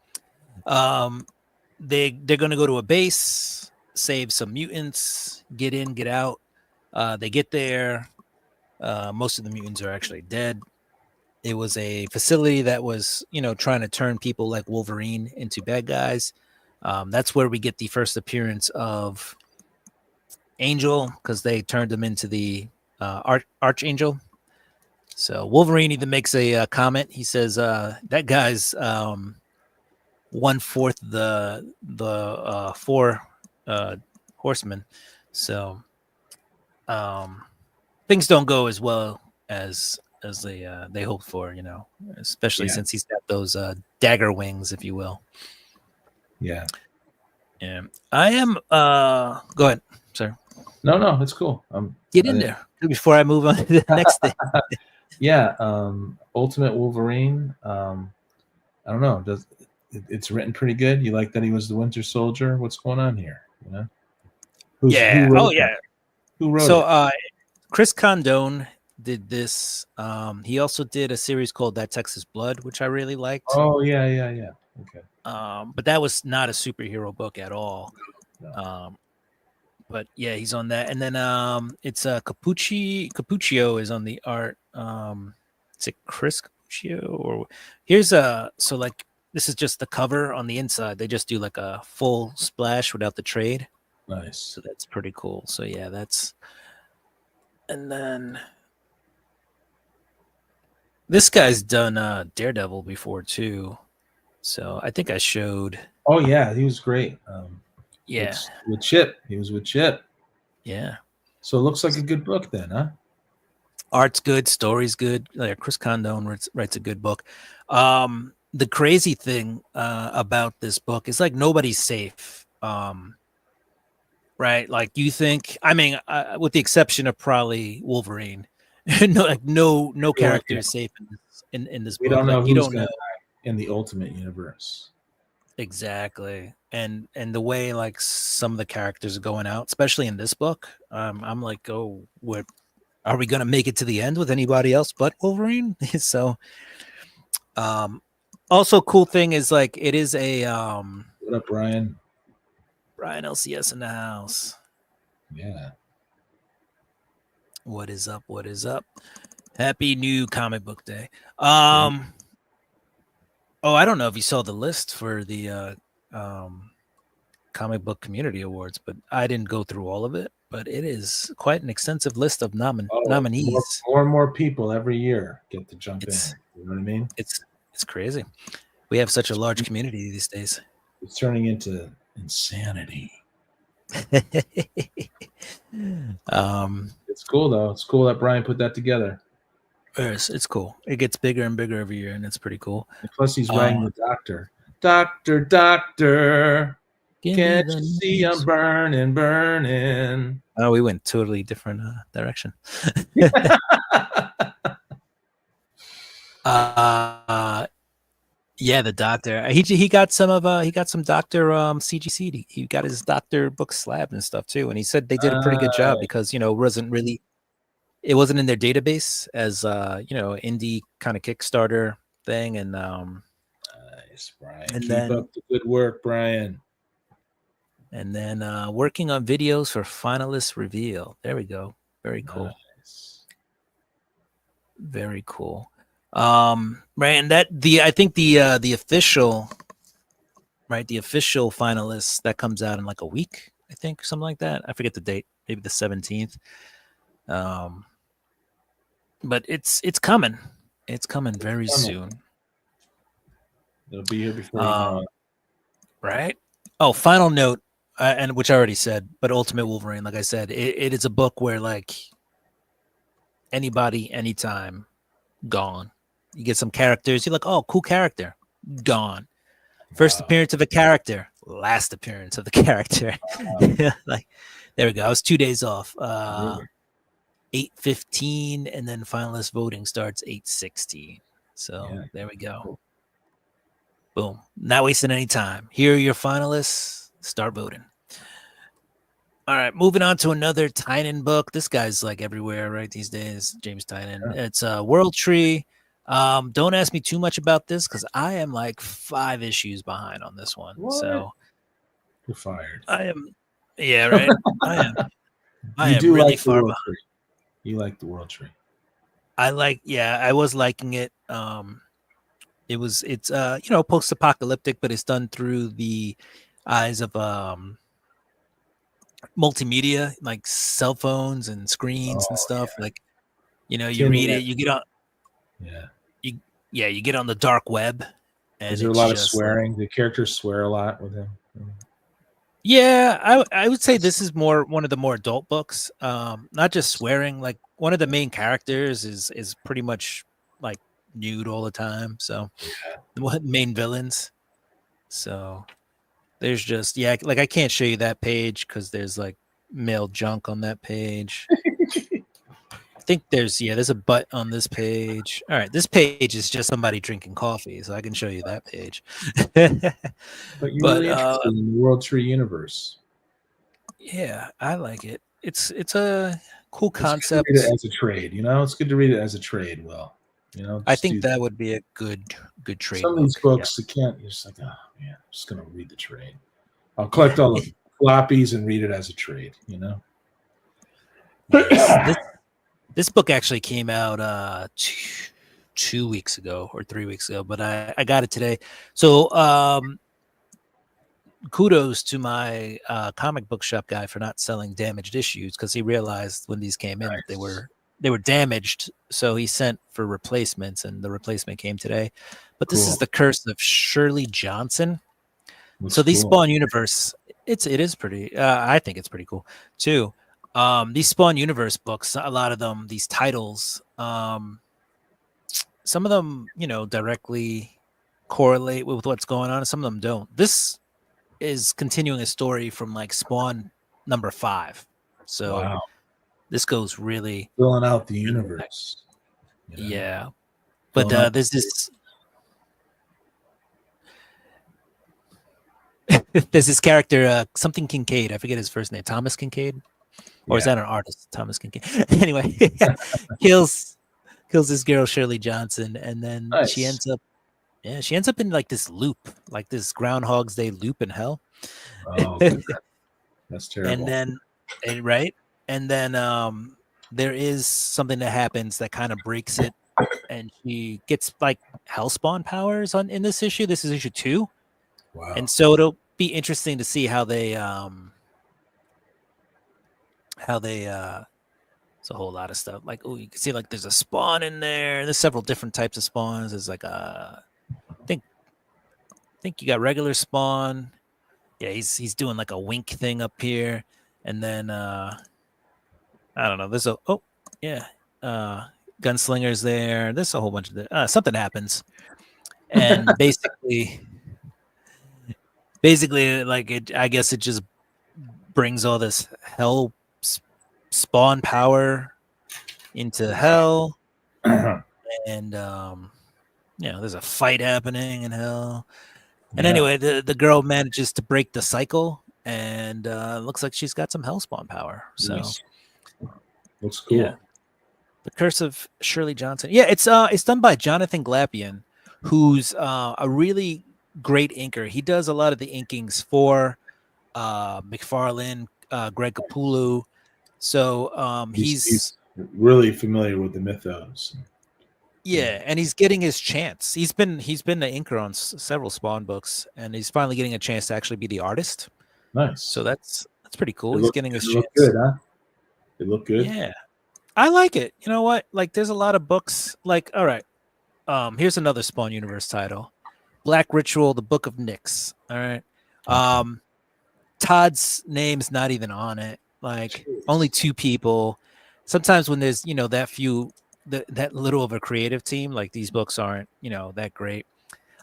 They're going to go to a base, save some mutants, get in, get out. They get there. Most of the mutants are actually dead. It was a facility that was, trying to turn people like Wolverine into bad guys. That's where we get the first appearance of Angel, because they turned him into the Archangel. So Wolverine even makes a comment. He says that guy's 1/4 the 4 horsemen. So things don't go as well as they hoped for, especially since he's got those dagger wings, if you will. Yeah. Yeah. I am go ahead, sir. No, it's cool. Get in there before I move on to the next thing. Yeah, Ultimate Wolverine. I don't know. It's written pretty good? You like that he was the Winter Soldier? What's going on here? Who wrote Who wrote so, it? Chris Condon did this. He also did a series called That Texas Blood, which I really liked. Oh yeah. Okay. But that was not a superhero book at all. No. But yeah, he's on that. And then it's Capuccio is on the art. Is it Chris Capuccio? Or here's so like this is just the cover on the inside. They just do like a full splash without the trade. Nice. So that's pretty cool. So yeah, that's, and then this guy's done Daredevil before too. So I think I showed. Oh yeah, he was great. Yeah. With Chip. He was with Chip. Yeah. So it looks like a good book then, huh? Art's good, story's good. Like Chris Condon writes a good book. The crazy thing about this book is like nobody's safe. Right? Like you think, I mean, with the exception of probably Wolverine, no character is safe in this book. We don't know like, who's going to die in the Ultimate Universe. Exactly. And the way like some of the characters are going out, especially in this book, I'm like, oh, what are we gonna make it to the end with anybody else but Wolverine? So also cool thing is like it is a what up, Brian? Brian LCS in the house. Yeah. What is up? What is up? Happy new comic book day. Oh, I don't know if you saw the list for the comic book community awards, but I didn't go through all of it. But it is quite an extensive list of nominees. More and more people every year get to jump in. You know what I mean? It's crazy. We have such a large community these days. It's turning into insanity. It's cool though. It's cool that Brian put that together. It's cool. It gets bigger and bigger every year, and it's pretty cool. And plus, he's writing the Doctor. Doctor. Can't you see I'm burning? Oh, we went totally different direction. Yeah, the Doctor. He got some Doctor CGC. He got his Doctor book slab and stuff too, and he said they did a pretty good job because it wasn't in their database as indie kind of Kickstarter thing, and nice, Brian. Keep up the good work, Brian. And then working on videos for finalist reveal. There we go. Very cool. Nice. Very cool. Right, and I think the official finalists that comes out in like a week, I think, something like that. I forget the date, maybe the 17th. But it's coming. It's coming very soon. It'll be here before you know it. Right? Oh, final note, and which I already said, but Ultimate Wolverine, like I said, it is a book where like anybody, anytime, gone. You get some characters, you're like, oh, cool character, gone. First appearance of a character, last appearance of the character. Like, there we go. I was 2 days off. 8:15, and then finalist voting starts 8:16. So there we go. Boom. Not wasting any time. Here are your finalists. Start voting. All right, moving on to another Tynan book. This guy's like everywhere right these days, James Tynan. Yeah. It's World Tree. Don't ask me too much about this because I am like 5 issues behind on this one. What? So you're fired. I am. Yeah, right. I am really like far behind. You like the World Tree. I was liking it. It's post-apocalyptic, but it's done through the eyes of multimedia, like cell phones and screens and stuff. Yeah. Like, you read it, you get on. Yeah. You get on the dark web. And is there a lot of swearing? The characters swear a lot with him. Yeah, I would say this is one of the more adult books. Not just swearing. Like one of the main characters is pretty much like nude all the time. So the main villains. So there's just like I can't show you that page because there's like male junk on that page. I think there's a butt on this page. All right, this page is just somebody drinking coffee, so I can show you that page. But you're really interested in the World Tree universe. Yeah, I like it. It's a Cool concept. Read it as a trade. It's good to read it as a trade. Will, I think that would be a good trade. Some of these books, you can't. You're just like, oh man, I'm just gonna read the trade. I'll collect all the floppies and read it as a trade. Yes. This book actually came out 2 weeks ago or 3 weeks ago, but I got it today. So kudos to my comic book shop guy for not selling damaged issues, because he realized when these came in that they were damaged. So he sent for replacements, and the replacement came today. But this is The Curse of Shirley Johnson. So these Spawn Universe, it is pretty. I think it's pretty cool too. These Spawn Universe books, a lot of them, these titles, some of them, directly correlate with what's going on, and some of them don't. This is continuing a story from like Spawn number 5. So this goes really filling out the universe. Yeah. But there's this there's this character, something Kincaid. I forget his first name. Thomas Kincaid? Or is that an artist? Thomas Kincaid. Anyway, kills this girl, Shirley Johnson, and then she ends up in like this loop, like this Groundhog's Day loop in hell. Oh, that's terrible. And then there is something that happens that kind of breaks it, and she gets like Hellspawn powers in this issue. This is issue 2. Wow. And so it'll be interesting to see how they it's a whole lot of stuff. Like, you can see like there's a spawn in there. There's several different types of spawns. There's like I think you got regular spawn. Yeah, he's doing like a wink thing up here, and then I don't know. There's gunslingers there. There's a whole bunch of something happens, and basically like I guess it just brings all this hell spawn power into hell, and there's a fight happening in hell. And anyway, the girl manages to break the cycle, and looks like she's got some hellspawn power. So nice. Looks cool. Yeah. The Curse of Shirley Johnson. Yeah, it's done by Jonathan Glapion, who's a really great inker. He does a lot of the inkings for McFarlane, Greg Capullo. So he's really familiar with the mythos. Yeah, and he's getting his chance. He's been the inker on several Spawn books, and he's finally getting a chance to actually be the artist. Nice. So that's pretty cool. He's getting his chance. Look good, huh? They look good. Yeah, I like it. You know what? Like, there's a lot of books. Like, all right, here's another Spawn Universe title: Black Ritual, the Book of Nyx. All right. Todd's name's not even on it. Like, only 2 people. Sometimes when there's that little of a creative team, like, these books aren't that great.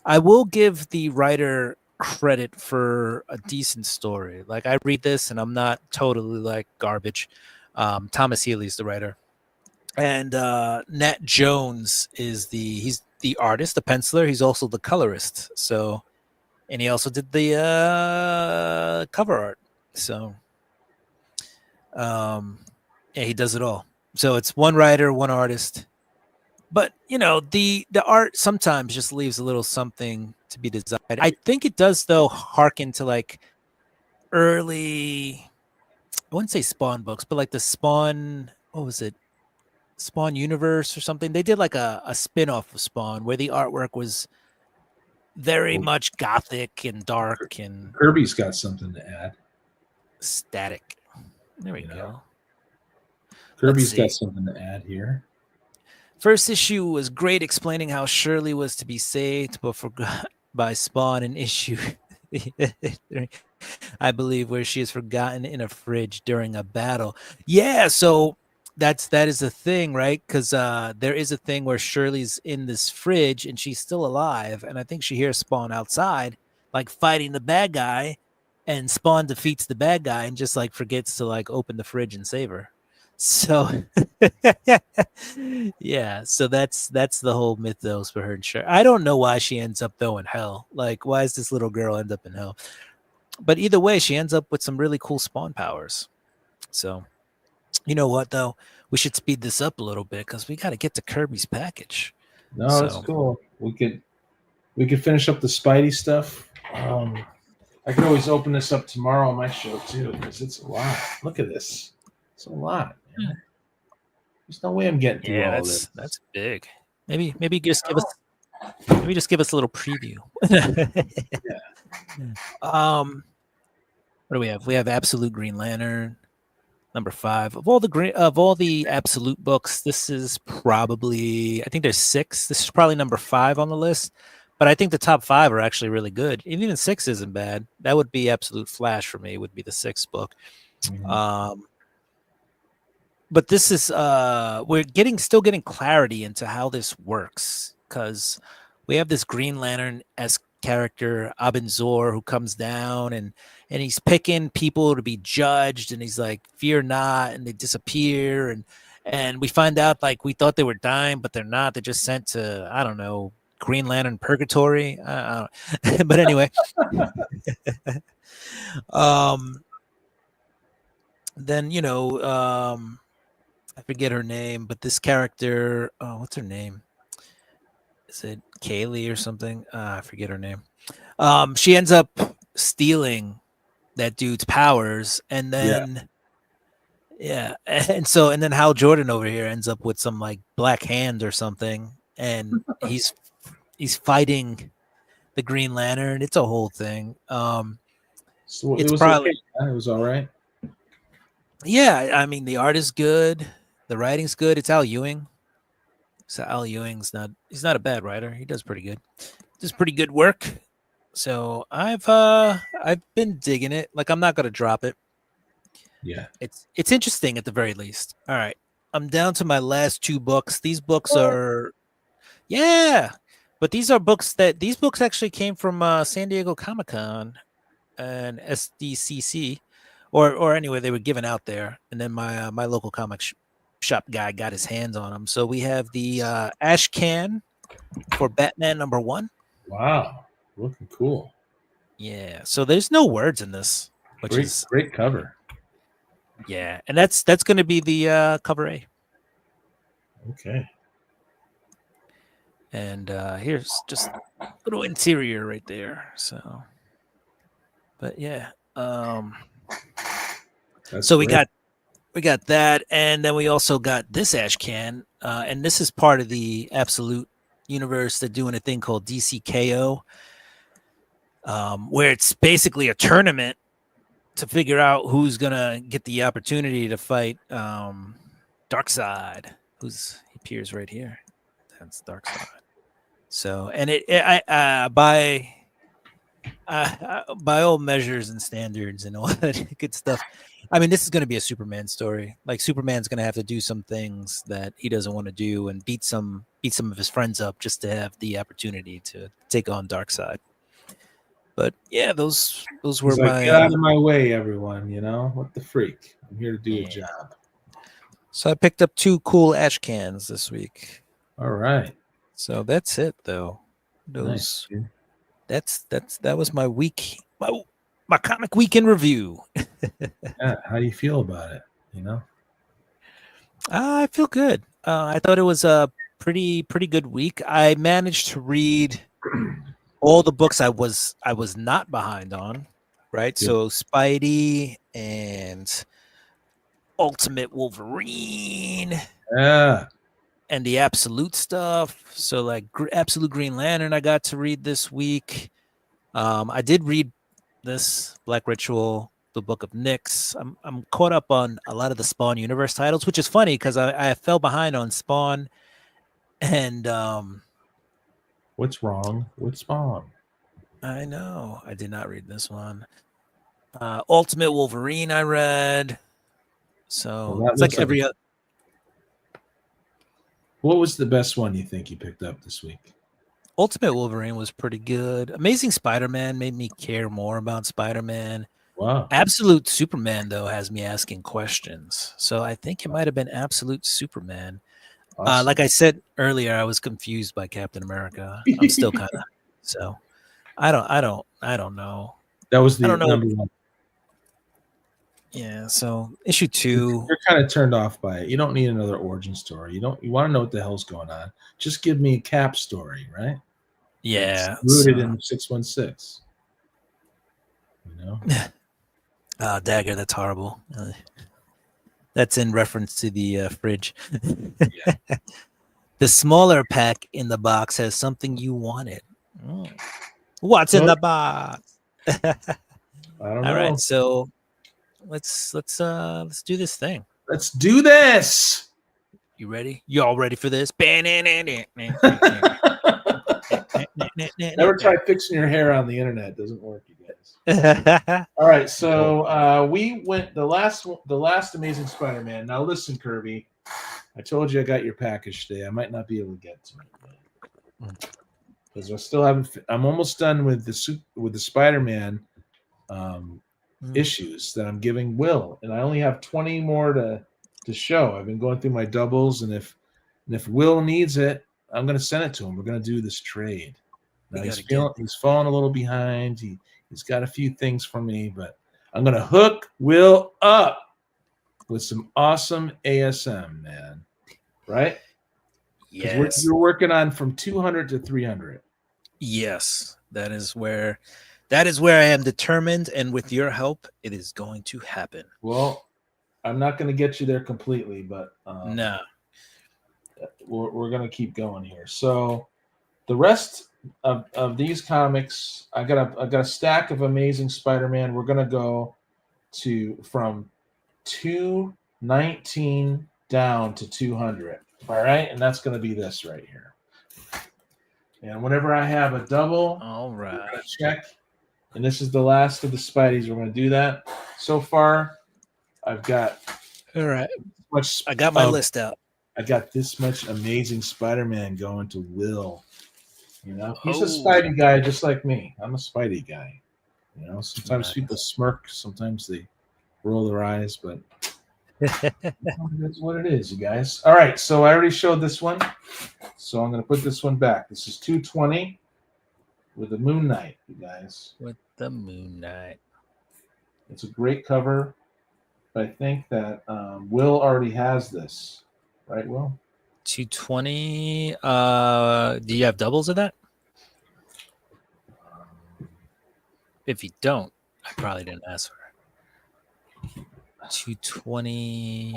I will give the writer credit for a decent story. Like, I read this and I'm not totally like garbage. Thomas Healy's the writer, and Nat Jones is he's the artist, the penciler. He's also the colorist. So, and he also did the cover art. So yeah, he does it all. So it's one writer, one artist. But the art sometimes just leaves a little something to be desired. I think it does, though, harken to like early, I wouldn't say Spawn books, but like the Spawn, what was it? Spawn Universe or something. They did like a spin-off of Spawn where the artwork was very much gothic and dark, and Kirby's got something to add. Static. There we go. Kirby's got something to add here. First issue was great, explaining how Shirley was to be saved but forgot by Spawn in issue I believe, where she is forgotten in a fridge during a battle. Yeah, so that is a thing, right? Because there is a thing where Shirley's in this fridge and she's still alive, and I think she hears Spawn outside, like fighting the bad guy, and Spawn defeats the bad guy and just like forgets to like open the fridge and save her. So yeah, so that's the whole mythos for her. And sure, I don't know why she ends up though in hell. Like, why does this little girl end up in hell? But either way, she ends up with some really cool Spawn powers. So You know what though? We should speed this up a little bit because we got to get to Kirby's package. No, that's cool. We could finish up the Spidey stuff. I could always open this up tomorrow on my show too, because it's a lot. Look at this. It's a lot, man. There's no way I'm getting through all this. That's big. Maybe just give us a little preview. What do we have? We have Absolute Green Lantern, number 5. Of all the Absolute books, this is probably, I think there's 6. This is probably number 5 on the list. But I think the top 5 are actually really good. And even 6 isn't bad. That would be Absolute Flash for me, would be the 6th book. Mm-hmm. But this is we're still getting clarity into how this works, because we have this Green Lantern-esque character, Abin Zor, who comes down and he's picking people to be judged, and he's like, fear not, and they disappear, and we find out like we thought they were dying, but they're not. They're just sent to, I don't know, Green Lantern Purgatory. But anyway. Then, you know, I forget her name, but this character, what's her name? Is it Kaylee or something? I forget her name. She ends up stealing that dude's powers, and then and then Hal Jordan over here ends up with some like black hand or something, and he's fighting the Green Lantern. It's a whole thing. So it was probably okay. It was all right. Yeah, I mean the art is good, the writing's good. It's Al Ewing. So Al Ewing's he's not a bad writer. He does pretty good. Does pretty good work. So I've been digging it. Like, I'm not gonna drop it. Yeah. It's interesting at the very least. All right. I'm down to my last 2 books. These books are but these books actually came from San Diego Comic-Con and SDCC, or anyway, they were given out there, and then my local comic shop guy got his hands on them. So we have the Ashcan for Batman number 1. Wow, looking cool. Yeah, so there's no words in this, which is great cover. Yeah, and that's going to be the cover A. Okay. And here's just a little interior right there. So, but yeah, so we got that, and then we also got this Ashcan, and this is part of the Absolute universe. They're doing a thing called DCKO, where it's basically a tournament to figure out who's gonna get the opportunity to fight Darkseid, he appears right here. That's Darkseid. So, and by all measures and standards and all that good stuff, I mean, this is going to be a Superman story. Like, Superman's going to have to do some things that he doesn't want to do, and beat some of his friends up just to have the opportunity to take on Darkseid. But yeah, those were my. Get out of my way, everyone! You know what the freak? I'm here to do a job. So I picked up 2 cool Ashcans this week. All right. So that's it, though. Nice. That was my week, my comic week in review. Yeah, how do you feel about it? You know, I feel good. I thought it was a pretty good week. I managed to read all the books I was not behind on, right? Yeah. So Spidey and Ultimate Wolverine. Yeah. And the Absolute stuff. So like Absolute Green Lantern I got to read this week. I did read this Black Ritual, the Book of Nyx. I'm caught up on a lot of the Spawn universe titles, which is funny because I fell behind on Spawn. And what's wrong with Spawn? I know. I did not read this one. Ultimate Wolverine I read. So it's like every other. What was the best one you think you picked up this week? Ultimate Wolverine was pretty good. Amazing Spider-Man made me care more about Spider-Man. Wow. Absolute Superman, though, has me asking questions. So I think it might have been Absolute Superman. Awesome. Like I said earlier, I was confused by Captain America. I'm still kind of. So I don't know. That was the number 1. Yeah, so issue 2. You're kind of turned off by it. You don't need another origin story. You want to know what the hell's going on. Just give me a Cap story, right? Yeah. It's rooted in 616. You know? Dagger, that's horrible. That's in reference to the fridge. Yeah. The smaller pack in the box has something you wanted. What's in the box? I don't know. All right, so let's do this thing. Let's do this. You ready? You all ready for this? Never try fixing your hair on the internet. It doesn't work, you guys. All right, so we went the last Amazing Spider-Man. Now listen, Kirby. I told you I got your package today. I might not be able to get to it because I still haven't. I'm almost done with the Spider-Man issues that I'm giving Will, and I only have 20 more to show. I've been going through my doubles, and if Will needs it, I'm going to send it to him. We're going to do this trade. Now he's falling a little behind. He's got a few things for me, but I'm going to hook Will up with some awesome ASM, man. Right? Yes. You're working on from 200 to 300. Yes, that is where I am determined, and with your help, it is going to happen. Well, I'm not going to get you there completely, but no, we're going to keep going here. So the rest of these comics, I got a stack of Amazing Spider-Man. We're going to go from 219 down to 200. All right, and that's going to be this right here. And whenever I have a double, all right, we're going to check. And this is the last of the Spideys. We're going to do that. So far, I've got I got my list out. I got this much Amazing Spider-Man going to Will. You know, he's a Spidey guy just like me. I'm a Spidey guy. You know, sometimes people smirk, sometimes they roll their eyes, but that's what it is, you guys. All right, so I already showed this one, so I'm going to put this one back. This is 220 with the Moon Knight, you guys. With the Moon Knight. It's a great cover. But I think that Will already has this, right, Will? 220. Do you have doubles of that? If you don't, I probably didn't ask for it. 220,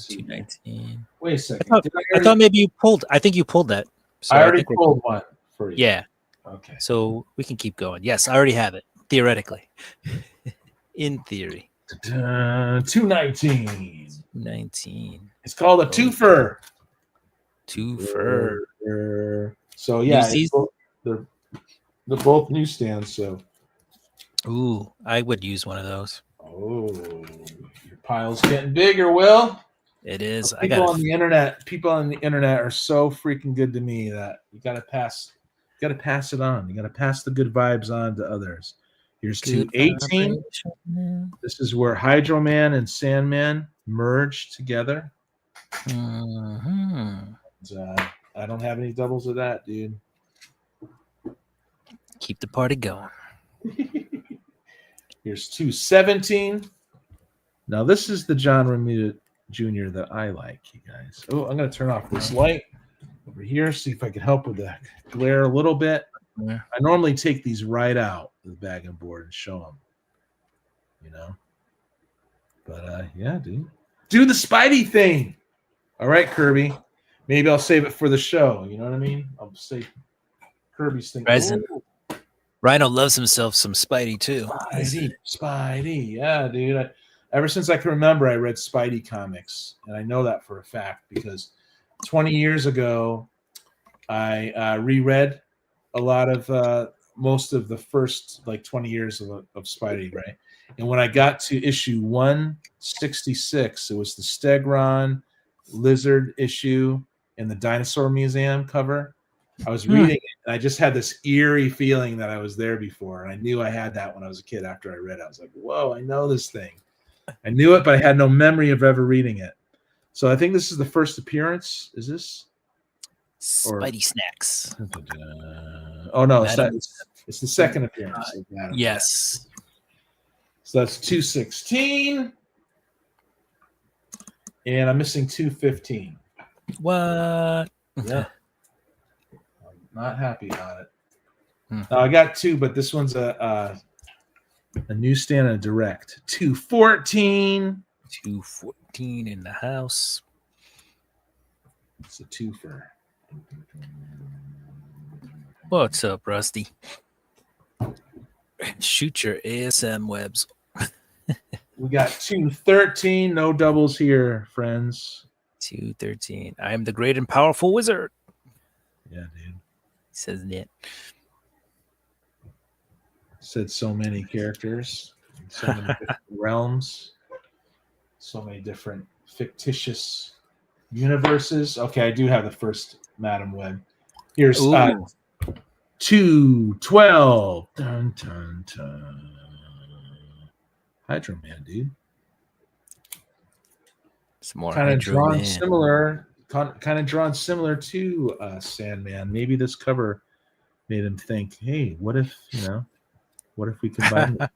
219. Wait a second. I thought maybe you pulled. I think you pulled that. So I already pulled one for you. Yeah. Okay. So we can keep going. Yes, I already have it, theoretically. In theory. 219. 19. It's called a twofer. Twofer. So yeah, they're both newsstands. So. Ooh, I would use one of those. Oh, your pile's getting bigger, Will. It is. People on the internet are so freaking good to me that you gotta pass it on. You gotta pass the good vibes on to others. Here's 218. This is where Hydro Man and Sandman merge together. Mm-hmm. I don't have any doubles of that, dude. Keep the party going. Here's 217. Now this is the John Romita Jr. that I like, you guys. Oh, I'm going to turn off this light over here, see if I can help with the glare a little bit. Yeah. I normally take these right out of the bag and board and show them, you know. But yeah, dude, do the Spidey thing. All right, Kirby. Maybe I'll save it for the show. You know what I mean? I'll save Kirby's thing. Rhino loves himself some Spidey too. Spidey. Yeah, dude. Ever since I can remember, I read Spidey comics, and I know that for a fact because 20 years ago, I reread a lot of most of the first 20 years of Spidey, right? And when I got to issue 166, it was the Stegron Lizard issue and the Dinosaur Museum cover. I was reading it, and I just had this eerie feeling that I was there before, and I knew I had that when I was a kid. After I read it, I was like, "Whoa, I know this thing." I knew it, but I had no memory of ever reading it. So I think this is the first appearance. Is this Spidey Snacks? Oh no, it's the second appearance. Yes. So that's 216. And I'm missing 215. What? Yeah. I'm not happy about it. Hmm. I got 2, but this one's a newsstand and a direct. 214. 214 in the house. It's a twofer. What's up, Rusty? Shoot your ASM webs. We got 213. No doubles here, friends. 213. I am the great and powerful wizard. Yeah, dude. Says that. Said so many characters, so many different realms, so many different fictitious universes. Okay, I do have the first Madam Web. Here's 212. Dun, dun, dun. Hydro Man, dude. Some more kind of drawn Man. similar, kind of drawn similar to Sandman. Maybe this cover made him think, "Hey, what if we combine them?"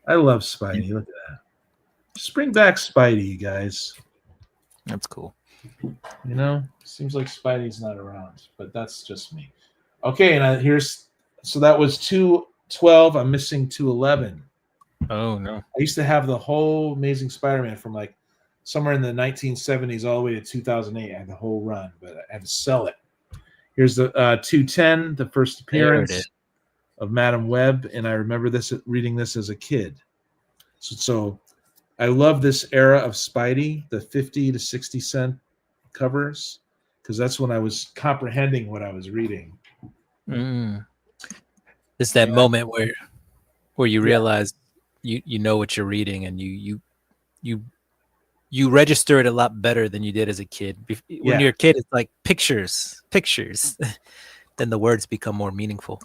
I love Spidey. Look at that. Just bring back Spidey, you guys. That's cool. Seems like Spidey's not around, but that's just me. Okay, and so that was 212. I'm missing 211. Oh no! I used to have the whole Amazing Spider-Man from like somewhere in the 1970s all the way to 2008. I had the whole run, but I had to sell it. Here's the 210, the first appearance of Madam Web, and I remember reading this as a kid. So I love this era of Spidey, the 50 to 60 cent covers, because that's when I was comprehending what I was reading. It's that moment where you realize you know what you're reading, and you register it a lot better than you did as a kid. When you're a kid, it's like pictures. Then the words become more meaningful.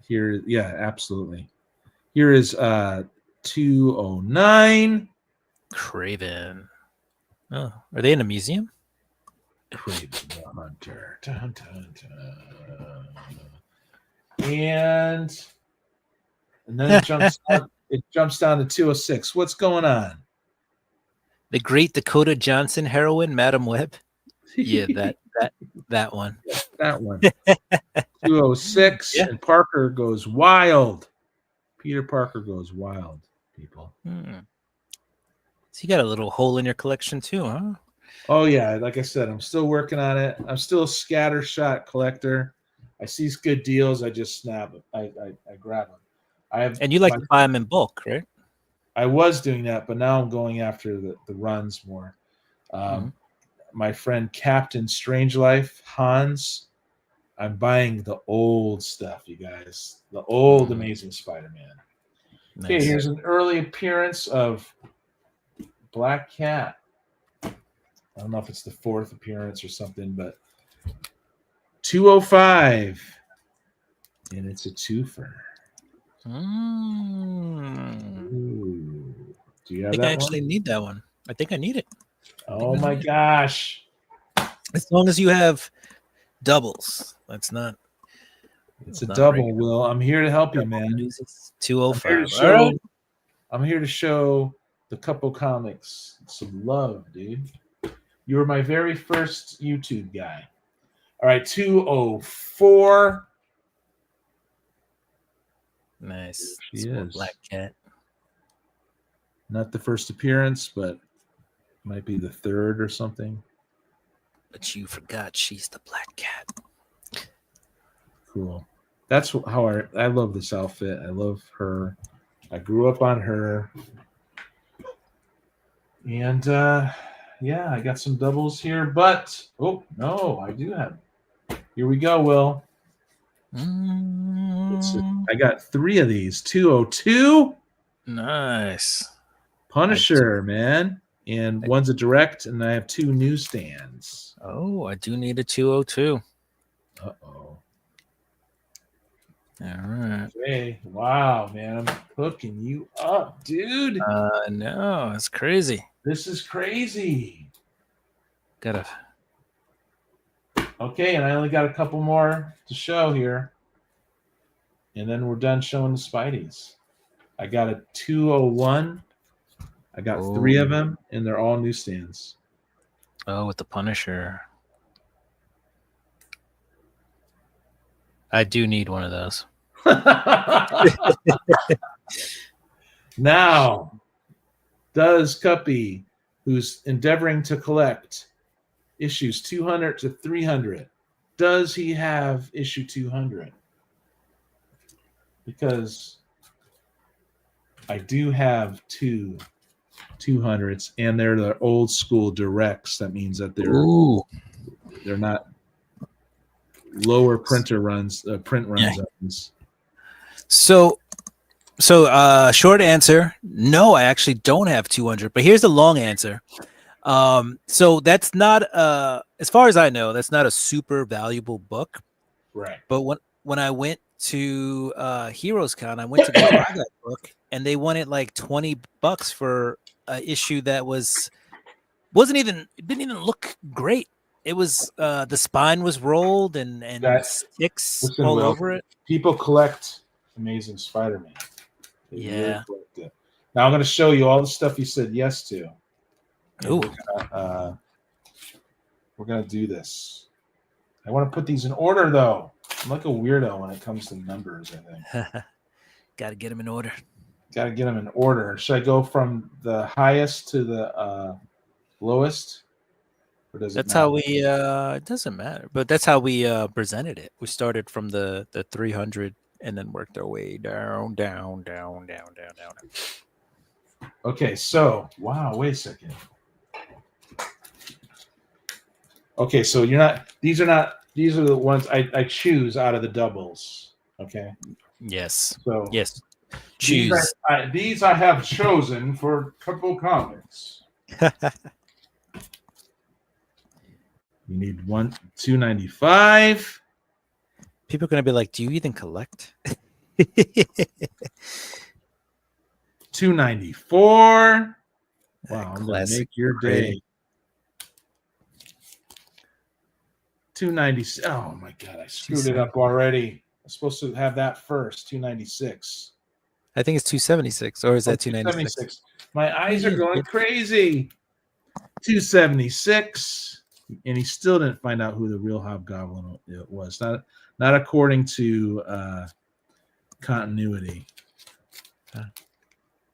Here, yeah, absolutely. Here is 209. Kraven. Oh, are they in a museum? Kraven the Hunter. Dun, dun, dun. And then it jumps down to 206. What's going on? The Great Dakota Johnson heroine, Madam Web. Yeah, that one. That one. 206, and Parker goes wild. Peter Parker goes wild, people. So you got a little hole in your collection too, huh? Oh yeah, like I said, I'm still working on it. I'm still a scattershot collector. I see good deals, I just snap it. I grab them. And you like to buy them in bulk, right? I was doing that, but now I'm going after the runs more. My friend Captain Strangelife, Hans, I'm buying the old stuff, you guys. The old Amazing Spider-Man. Nice. Okay, here's an early appearance of Black Cat. I don't know if it's the 4th appearance or something, but 205. And it's a twofer. Ooh. Do you have that one? I actually need that one. I think I need it. Oh my gosh. As long as you have doubles. That's not. It's a double, regular. Will. I'm here to help you, man. 205. I'm here to show the couple comics some love, dude. You were my very first YouTube guy. All right, 204. Nice. She is. Black Cat. Not the first appearance, but might be the 3rd or something. But you forgot she's the Black Cat. Cool. That's how I love this outfit. I love her. I grew up on her. And I got some doubles here, but I do have. Here we go, Will. I got 3 of these. 202. Nice. Punisher, man. And one's a direct, and I have 2 newsstands. Oh, I do need a 202. Uh-oh. All right. Okay. Wow, man. I'm hooking you up, dude. No, it's crazy. This is crazy. Okay, and I only got a couple more to show here. And then we're done showing the Spideys. I got a 201. I got 3 of them, and they're all newsstands. Oh, with the Punisher. I do need one of those. Now, does Cuppy, who's endeavoring to collect issues 200 to 300, does he have issue 200? Because I do have 2 200s, and they're the old school directs. That means that they're not lower print runs. So short answer, no, I actually don't have 200. But here's the long answer. So that's not as far as I know, that's not a super valuable book. Right. But when I went to Heroes Con, I went to go buy that book, and they wanted like $20 for an issue that didn't even look great. It was the spine was rolled and sticks all over it. People collect Amazing Spider-Man. Yeah. Really now I'm going to show you all the stuff you said yes to. Ooh. We're gonna do this. I want to put these in order, though. I'm like a weirdo when it comes to numbers, I think. Got to get them in order. Got to get them in order. Should I go from the highest to the lowest? Or does that's how we it doesn't matter, but that's how we presented it. We started from the 300 and then worked our way down. Okay, so wow, wait a second. Okay, so these are the ones I choose out of the doubles. Okay. Yes. So yes. Choose. These I have chosen for Couple Comics. You need 295. People are gonna be like, "Do you even collect?" 294. Wow, I'm gonna make your day. 296. Oh my god, I screwed it up already. I'm supposed to have that first. 296. I think it's 276, or is that 296? My eyes are going crazy. 276. And he still didn't find out who the real Hobgoblin was. Not according to continuity.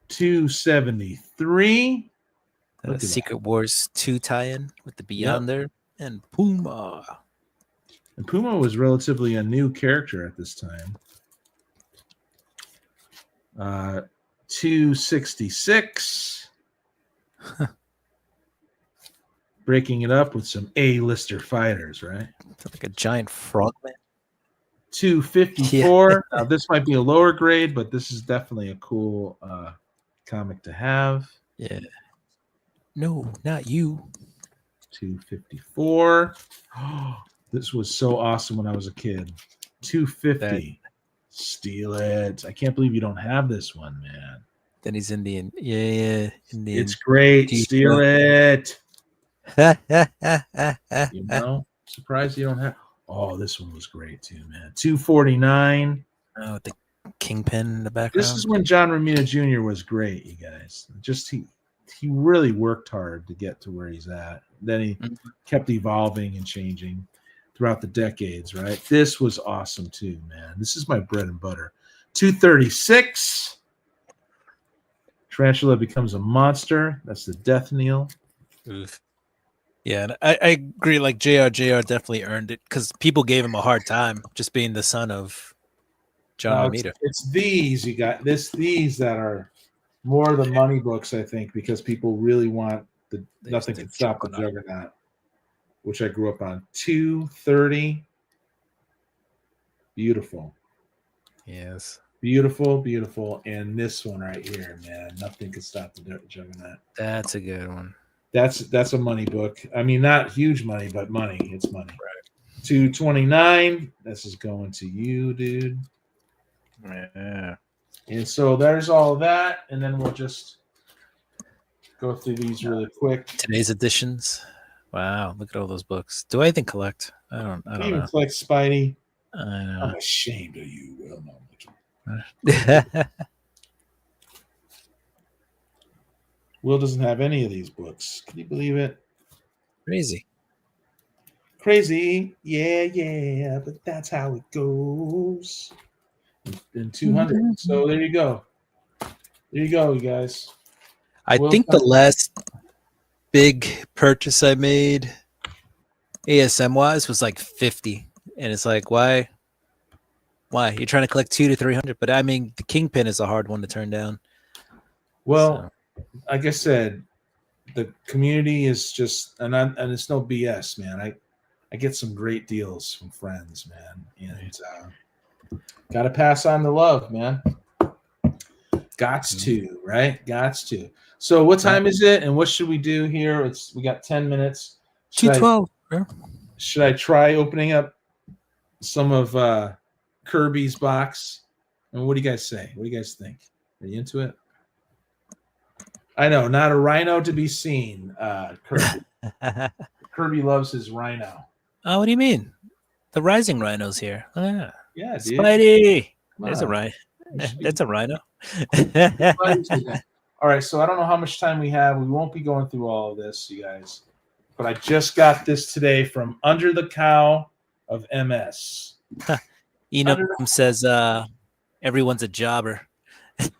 273. Secret Wars 2 tie-in with the Beyonder and Puma. And Puma was relatively a new character at this time. 266. Breaking it up with some A-lister fighters, right? It's like a giant frogman. 254. Yeah. Now, this might be a lower grade, but this is definitely a cool comic to have. Yeah. No, not you. 254. Oh, this was so awesome when I was a kid. 250. Steal it. I can't believe you don't have this one, man. Then he's Indian. Yeah. Indian. It's great. Steal it. Surprised you don't have. Oh, this one was great too, man. 249. Oh, with the Kingpin in the background. This is when John Romita Jr. was great, you guys. Just he really worked hard to get to where he's at. Then he kept evolving and changing throughout the decades, right? This was awesome too, man. This is my bread and butter. 236. Tarantula becomes a monster. That's the death kneel. Oof. Yeah, and I agree. Like JR definitely earned it because people gave him a hard time just being the son of John Romita. It's these you got these that are more the money books, I think, because people really want the Nothing Can Stop the Juggernaut, which I grew up on. 230. Beautiful. Yes. Beautiful. And this one right here, man. Nothing Can Stop the Juggernaut. That's a good one. That's a money book. I mean, not huge money, but money. It's money. Right. 229. This is going to you, dude. Yeah. And so there's all of that, and then we'll just go through these really quick. Today's editions. Wow, look at all those books. Do I even collect? I don't even collect Spidey. I know. I'm ashamed of you. Well, no. Will doesn't have any of these books. Can you believe it? Crazy. Crazy. Yeah, but that's how it goes. In 200. So there you go. There you go, you guys. I think the last big purchase I made ASM wise was like 50. And it's like, why? You're trying to collect 200 to 300, but I mean, the Kingpin is a hard one to turn down. Well, like I said, the community is just, and it's no BS, man. I get some great deals from friends, man, and got to pass on the love, man. Gots to, right? Gots to. So, what time is it, and what should we do here? We got 10 minutes. 2:12. Should I try opening up some of Kirby's box? And what do you guys say? What do you guys think? Are you into it? I know, not a rhino to be seen. Kirby. Kirby loves his rhino. Oh, what do you mean? The rising rhinos here. Yeah, dude. Spidey. There's a rhino. That's a rhino. All right, so I don't know how much time we have. We won't be going through all of this, you guys. But I just got this today from Under the Cow of MS. Says everyone's a jobber.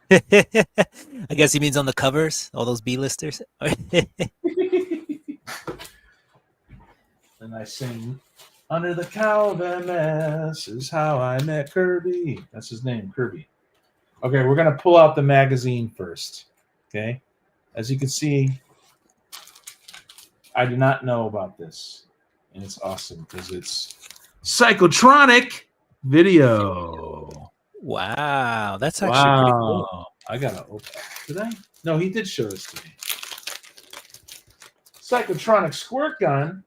I guess he means on the covers, all those B-listers. And I sing, Under the Cow of MS is how I met Kirby. That's his name, Kirby. Okay, we're going to pull out the magazine first. Okay? As you can see, I do not know about this. And it's awesome because it's Psychotronic Video. Wow, that's actually pretty cool. I got to open it. Did I? No, he did show this to me. Psychotronic Squirt Gun.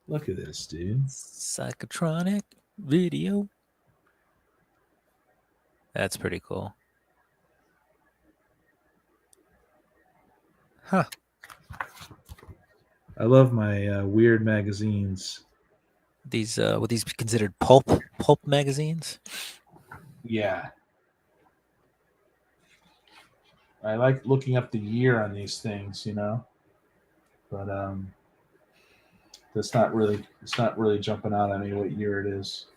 Look at this, dude. Psychotronic Video. That's pretty cool. Huh. I love my weird magazines. These would these be considered pulp magazines? Yeah. I like looking up the year on these things, But it's not really jumping out at me what year it is.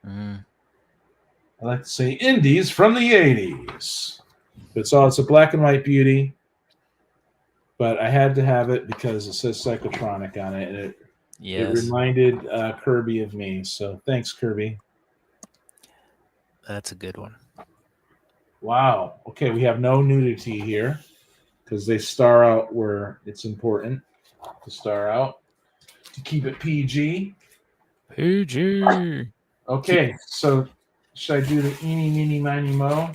I like to say indies from the 80s. It's a black and white beauty. But I had to have it because it says Psychotronic on it, and it reminded Kirby of me. So thanks, Kirby. That's a good one. Wow. Okay, we have no nudity here because they star out where it's important to star out to keep it PG. PG. Okay, so should I do the eeny, meeny, miny, mo?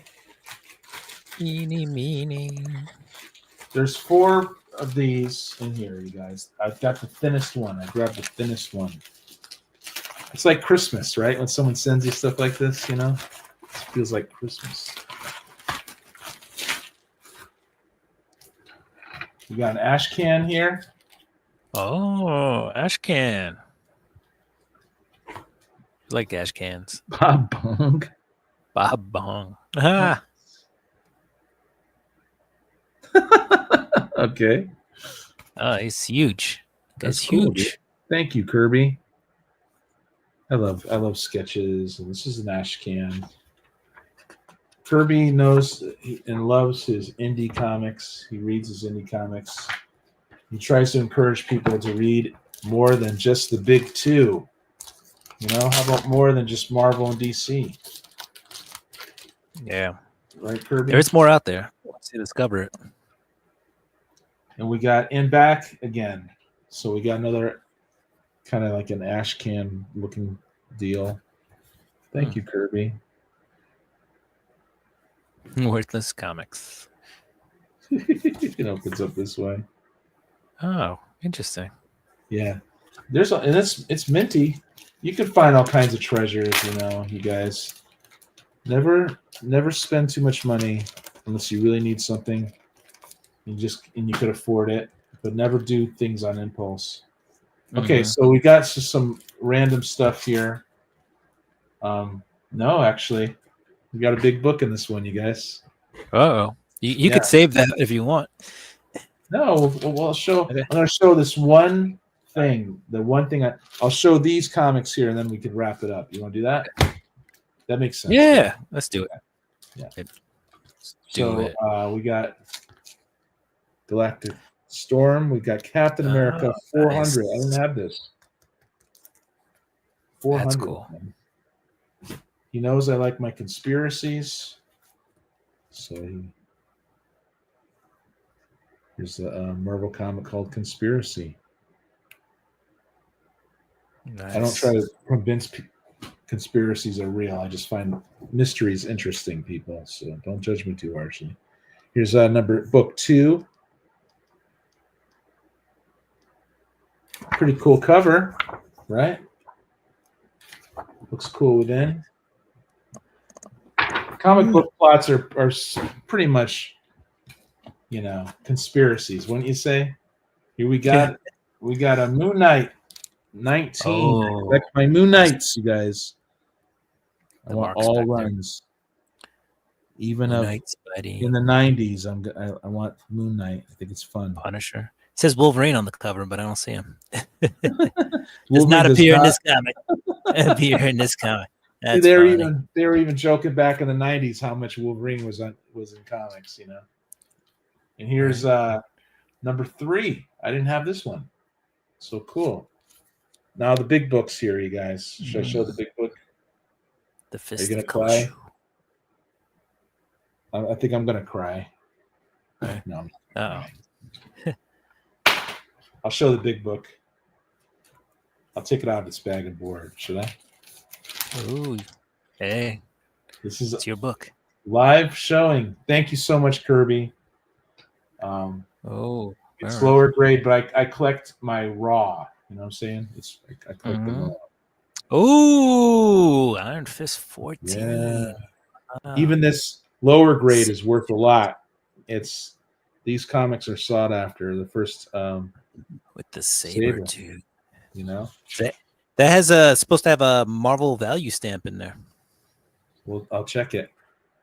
Eeny, meeny. There's 4 of these in here, you guys. I've got the thinnest one. I grabbed the thinnest one. It's like Christmas, right? When someone sends you stuff like this, It feels like Christmas. We got an ash can here. Oh, ash can. I like ash cans. Bob Bong. Bob Bong. Ah. Okay. He's huge. That's cool, huge. Dude. Thank you, Kirby. I love sketches, and this is an ash can. Kirby knows and loves his indie comics. He reads his indie comics. He tries to encourage people to read more than just the big 2. How about more than just Marvel and DC? Yeah. Right, Kirby? There's more out there once you discover it. And we got in back again. So we got another kind of like an ash can looking deal. Thank you, Kirby. Worthless comics. It opens up this way. Oh, interesting. Yeah. And it's minty. You can find all kinds of treasures, you guys. Never spend too much money unless you really need something. And you could afford it, but never do things on impulse. Okay, so we got just some random stuff here. No, actually, we got a big book in this one, you guys. Uh-oh. You Yeah. could save that if you want. No, we'll show. Okay. I'm going to show this one thing. The one thing I'll show these comics here, and then we can wrap it up. You want to do that? That makes sense. Yeah, right? let's do it. Yeah. Let's do So it. we got Galactic Storm. We got Captain America 400. nice. I didn't have this. 400. That's cool. Man. He knows I like my conspiracies. So here's a Marvel comic called Conspiracy. Nice. I don't try to convince conspiracies are real. I just find mysteries interesting, people. So don't judge me too harshly. Here's book 2. Pretty cool cover, right? Looks cool within. Comic book plots are pretty much, conspiracies. Wouldn't you say? Here we got a Moon Knight 19. Oh. That's my Moon Knights, you guys. I The want Mark all Spector. runs. Even Moon of Knight, Spidey, in the 90s, I want Moon Knight. I think it's fun. Punisher. It says Wolverine on the cover, but I don't see him. Does Wolverine not does appear in not- this comic. Appear in this comic. That's they funny. were even joking back in the 90s how much Wolverine was in comics, And here's number 3. I didn't have this one. So cool. Now the big books here, you guys. Should I show the big book? The Fist gonna of cry? Khonshu. I think I'm gonna cry. Right. No. Uh-oh. I'll show the big book. I'll take it out of its bag and board. Should I? Ooh. Hey, This is it's your book. live showing. Thank you so much, Kirby. Oh. It's all right. lower grade, but I collect my raw. You know what I'm saying? I collect the Mhm. raw. Ooh, Iron Fist 14. Yeah. Ah. Even this lower grade is worth a lot. These comics are sought after. The first, with the saber Saber. too. That has supposed to have a Marvel value stamp in there. I'll check it.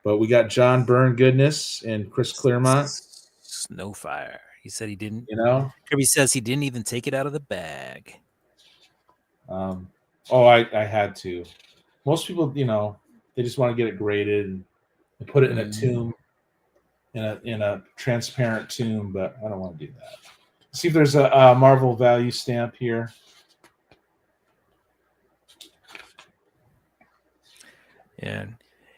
But we got John Byrne goodness and Chris Claremont. Snowfire. He said he didn't. Kirby says he didn't even take it out of the bag. I had to. Most people, they just want to get it graded and put it in a tomb, in a transparent tomb. But I don't want to do that. See if there's a Marvel value stamp here. Yeah,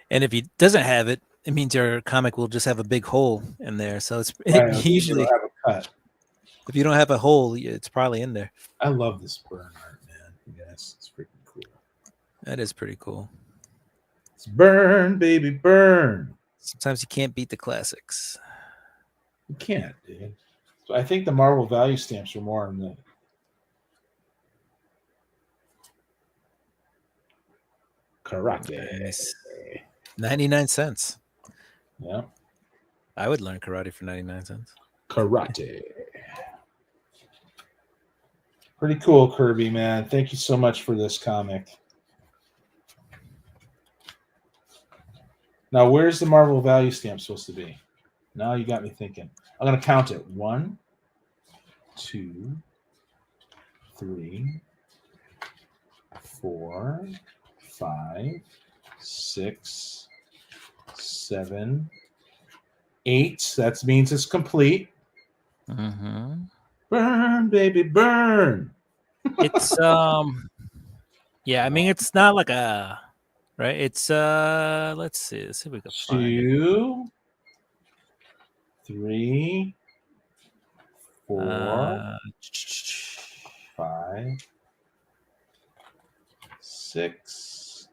and if he doesn't have it, it means your comic will just have a big hole in there. So it's usually have a cut. If you don't have a hole, it's probably in there. I love this Byrne art, man. Yes, it's freaking cool. That is pretty cool. It's Byrne, baby, Byrne. Sometimes you can't beat the classics. You can't, dude. So I think the Marvel value stamps are more in the. Karate. Nice. 99 cents. Yeah. I would learn karate for 99 cents. Karate. Pretty cool, Kirby, man. Thank you so much for this comic. Now, where's the Marvel value stamp supposed to be? Now you got me thinking. I'm going to count it. 1, 2, 3, 4, 5, 6, 7, 8. That means it's complete. Mm-hmm. Burn, baby, burn. It's yeah, I mean it's not like a right. It's let's see if we can find it. 2, 3, 4, 5, 6,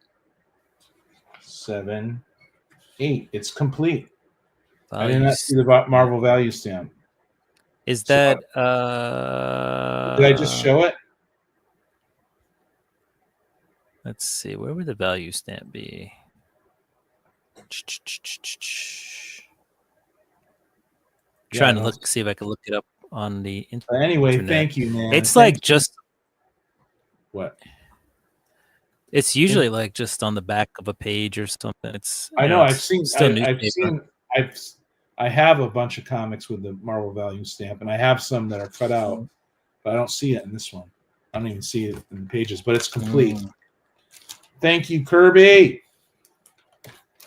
7, 8. It's complete. I did not see the Marvel value stamp. Is that did I just show it? Let's see, where would the value stamp be? Trying to look, see if I can look it up on the internet. Anyway, thank you, man. It's like just what? It's usually like just on the back of a page or something. It's I know. I've seen. I have a bunch of comics with the Marvel Value stamp, and I have some that are cut out, but I don't see it in this one. I don't even see it in the pages, but it's complete. Thank you, Kirby.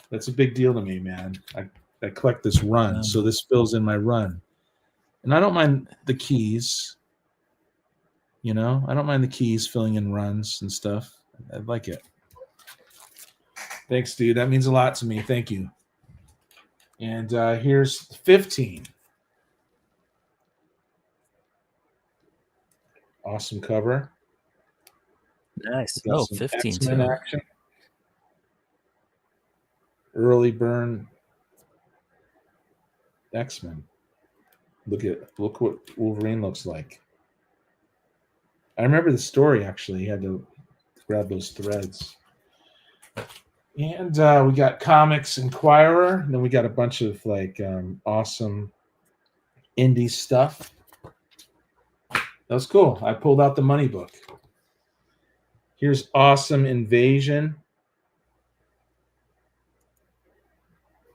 That's a big deal to me, man. I collect this run, so this fills in my run. And I don't mind the keys. You know, I don't mind the keys filling in runs and stuff. I like it. Thanks, dude. That means a lot to me. Thank you. And here's 15. Awesome cover. Nice. Oh, 15 X-Men too. action. Early burn X-Men. Look what Wolverine looks like. I remember the story, actually. He had to grab those threads. And we got Comics Inquirer. And then we got a bunch of like awesome indie stuff. That was cool. I pulled out the money book. Here's Awesome Invasion.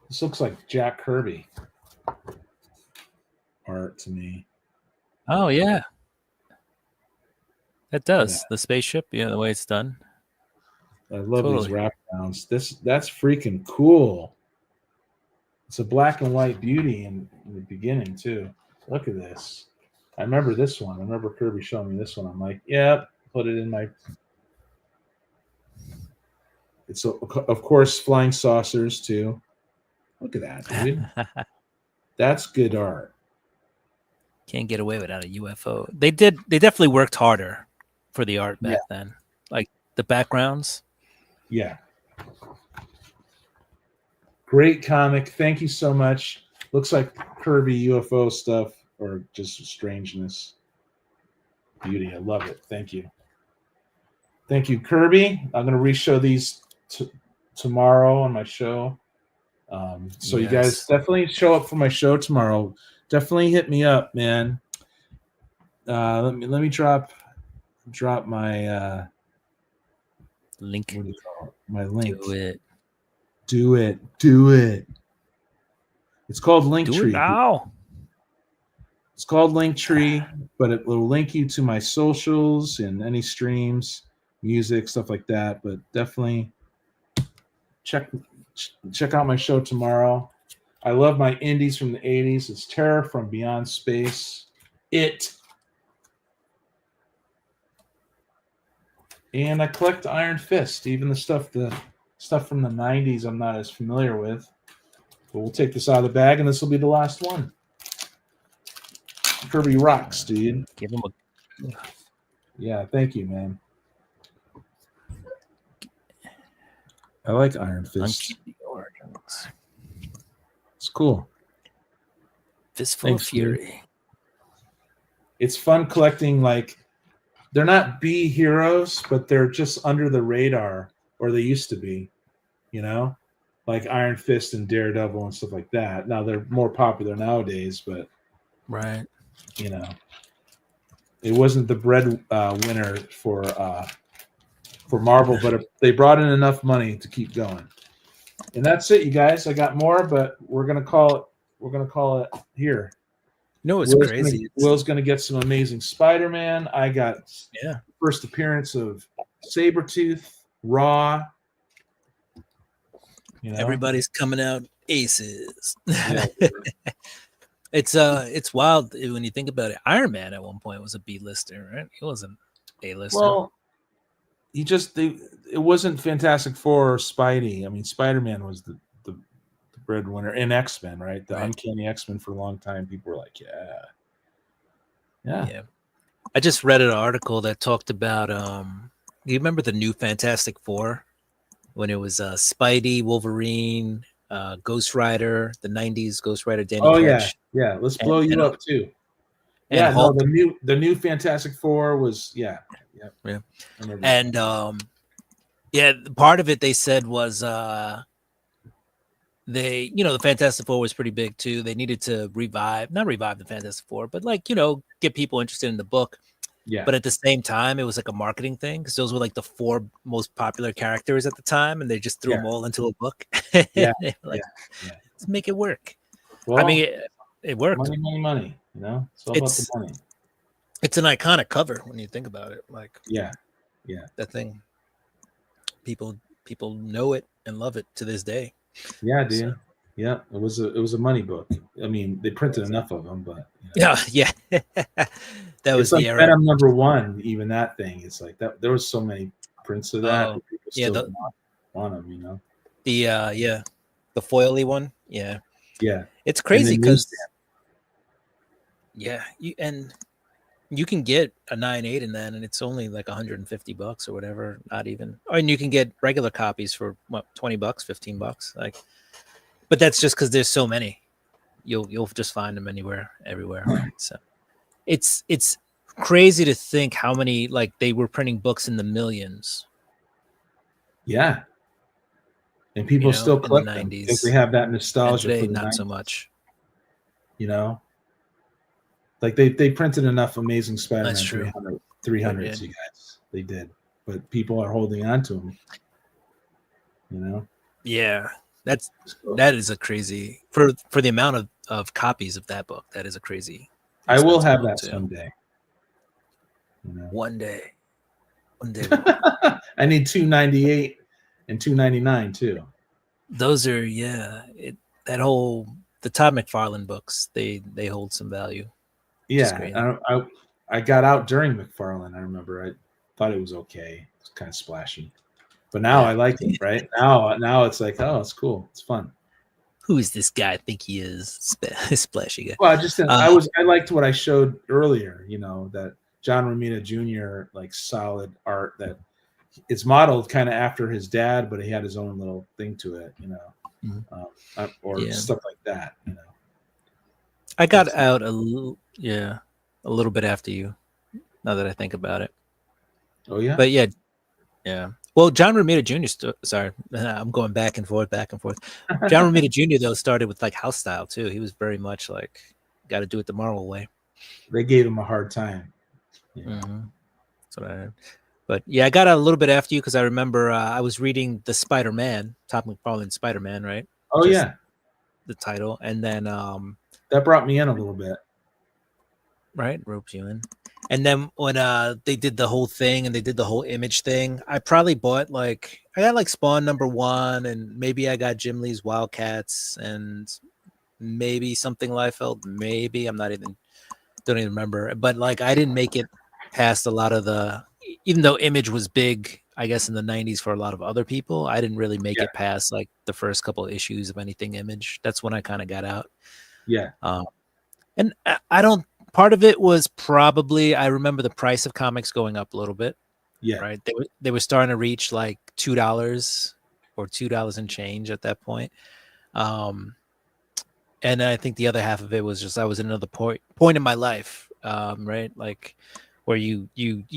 This looks like Jack Kirby art to me. Oh, yeah. It does. Yeah. The spaceship, the way it's done. I love these wraparounds. That's freaking cool. It's a black and white beauty in the beginning, too. Look at this. I remember this one. I remember Kirby showing me this one. I'm like, yep, put it in my... It's, of course, flying saucers, too. Look at that, dude. That's good art. Can't get away without a UFO. They definitely worked harder for the art back then. Like the backgrounds. Yeah. Great comic. Thank you so much. Looks like Kirby UFO stuff or just strangeness. Beauty. I love it. Thank you. Thank you, Kirby. I'm going to re-show these tomorrow on my show. So you guys definitely show up for my show tomorrow. Definitely hit me up, man. Let me drop my link. What do you call it? My link. Do it. It's called Linktree. Do it now. It's called Linktree, but it will link you to my socials and any streams, music, stuff like that. But definitely check out my show tomorrow. I love my indies from the 80s. It's Terror from Beyond Space. And I collect Iron Fist, even the stuff from the 90s I'm not as familiar with. But we'll take this out of the bag, and this will be the last one. Kirby rocks, dude. Give him Yeah, thank you, man. I like Iron Fist. It's cool. Fistful of Fury. Dude. It's fun collecting, like, they're not B heroes, but they're just under the radar, or they used to be, like Iron Fist and Daredevil and stuff like that. Now they're more popular nowadays, but right, it wasn't the bread winner for Marvel, but they brought in enough money to keep going. And that's it, you guys. I got more, but we're gonna call it here. No, it's crazy. Will's gonna get some amazing Spider-Man. I got first appearance of Sabretooth, Raw. Everybody's coming out aces. Yeah. It's wild when you think about it. Iron Man at one point was a B-lister, right? He wasn't A-lister. Well, it wasn't Fantastic Four or Spidey. I mean, Spider-Man was the breadwinner, and X-Men, right? The Uncanny X-Men for a long time. People were like, yeah. I just read an article that talked about do you remember the new Fantastic Four when it was Spidey, Wolverine, Ghost Rider, the 90s Ghost Rider, Danny Ketch. Yeah. Let's blow you up too. Yeah, no, the new Fantastic Four was And part of it they said was they, the Fantastic Four was pretty big too. They needed to not revive the Fantastic Four, but get people interested in the book. Yeah. But at the same time, it was like a marketing thing because those were like the 4 most popular characters at the time, and they just threw them all into a book. Let's make it work. Well, I mean, it worked. money, money, money. You know, it's all about the money. It's an iconic cover when you think about it. Like, yeah, that thing. People know it and love it to this day. Yeah, dude. So. Yeah, it was a money book. I mean, they printed enough of them, but yeah. That was like the era. Venom #1. Even that thing, it's like that. There was so many prints of that. Oh, People still want them. You know. The the foily one. Yeah. It's crazy because you can get a 9.8 in that, and it's only like $150 or whatever. Not even. And you can get regular copies for what, $20, $15. Like, but that's just because there's so many. You'll just find them everywhere. So it's crazy to think how many, like, they were printing books in the millions. Yeah. And people still collect them because they have that nostalgia. Today, for the not 90s. So much. You know, like they printed enough Amazing Spider-Man 300s, you guys. They did, but people are holding on to them. You know. Yeah, that is a crazy for the amount of copies of that book. That is a crazy. I will have that someday. You know? One day. I need 298 and 299 too. Those are the Todd McFarlane books. They hold some value. Yeah, I got out during McFarlane. I remember I thought it was okay. It's kind of splashy, but now I like it. Right now it's like, oh, it's cool. It's fun. Who is this guy? I think he is splashy guy. Well, I liked what I showed earlier. You know, that John Romita Jr. like solid art that it's modeled kind of after his dad, but he had his own little thing to it. You know, stuff like that. You know, I got out a little bit after you. Now that I think about it. Oh yeah. But yeah. Well, John Romita Jr. Sorry, I'm going back and forth. John Romita Jr. though started with like house style too. He was very much like, got to do it the Marvel way. They gave him a hard time. Yeah. Mm-hmm. That's what I heard. But yeah, I got out a little bit after you because I remember I was reading the Spider-Man, Todd McFarlane Spider-Man, right? Oh yeah, the title, and then that brought me in a little bit. Right, ropes you in. And then when they did the whole thing and they did the whole Image thing, I probably bought I got Spawn #1, and maybe I got Jim Lee's Wildcats, and maybe something Liefeld. Maybe don't even remember. But I didn't make it past a lot of even though Image was big, I guess in the 90s for a lot of other people, I didn't really make it past the first couple of issues of anything Image. That's when I kind of got out. Yeah. And I don't. Part of it was probably, I remember the price of comics going up a little bit. Yeah. Right. They were starting to reach $2 or $2 and change at that point. And I think the other half of it was just, I was in another point in my life. Right. Where you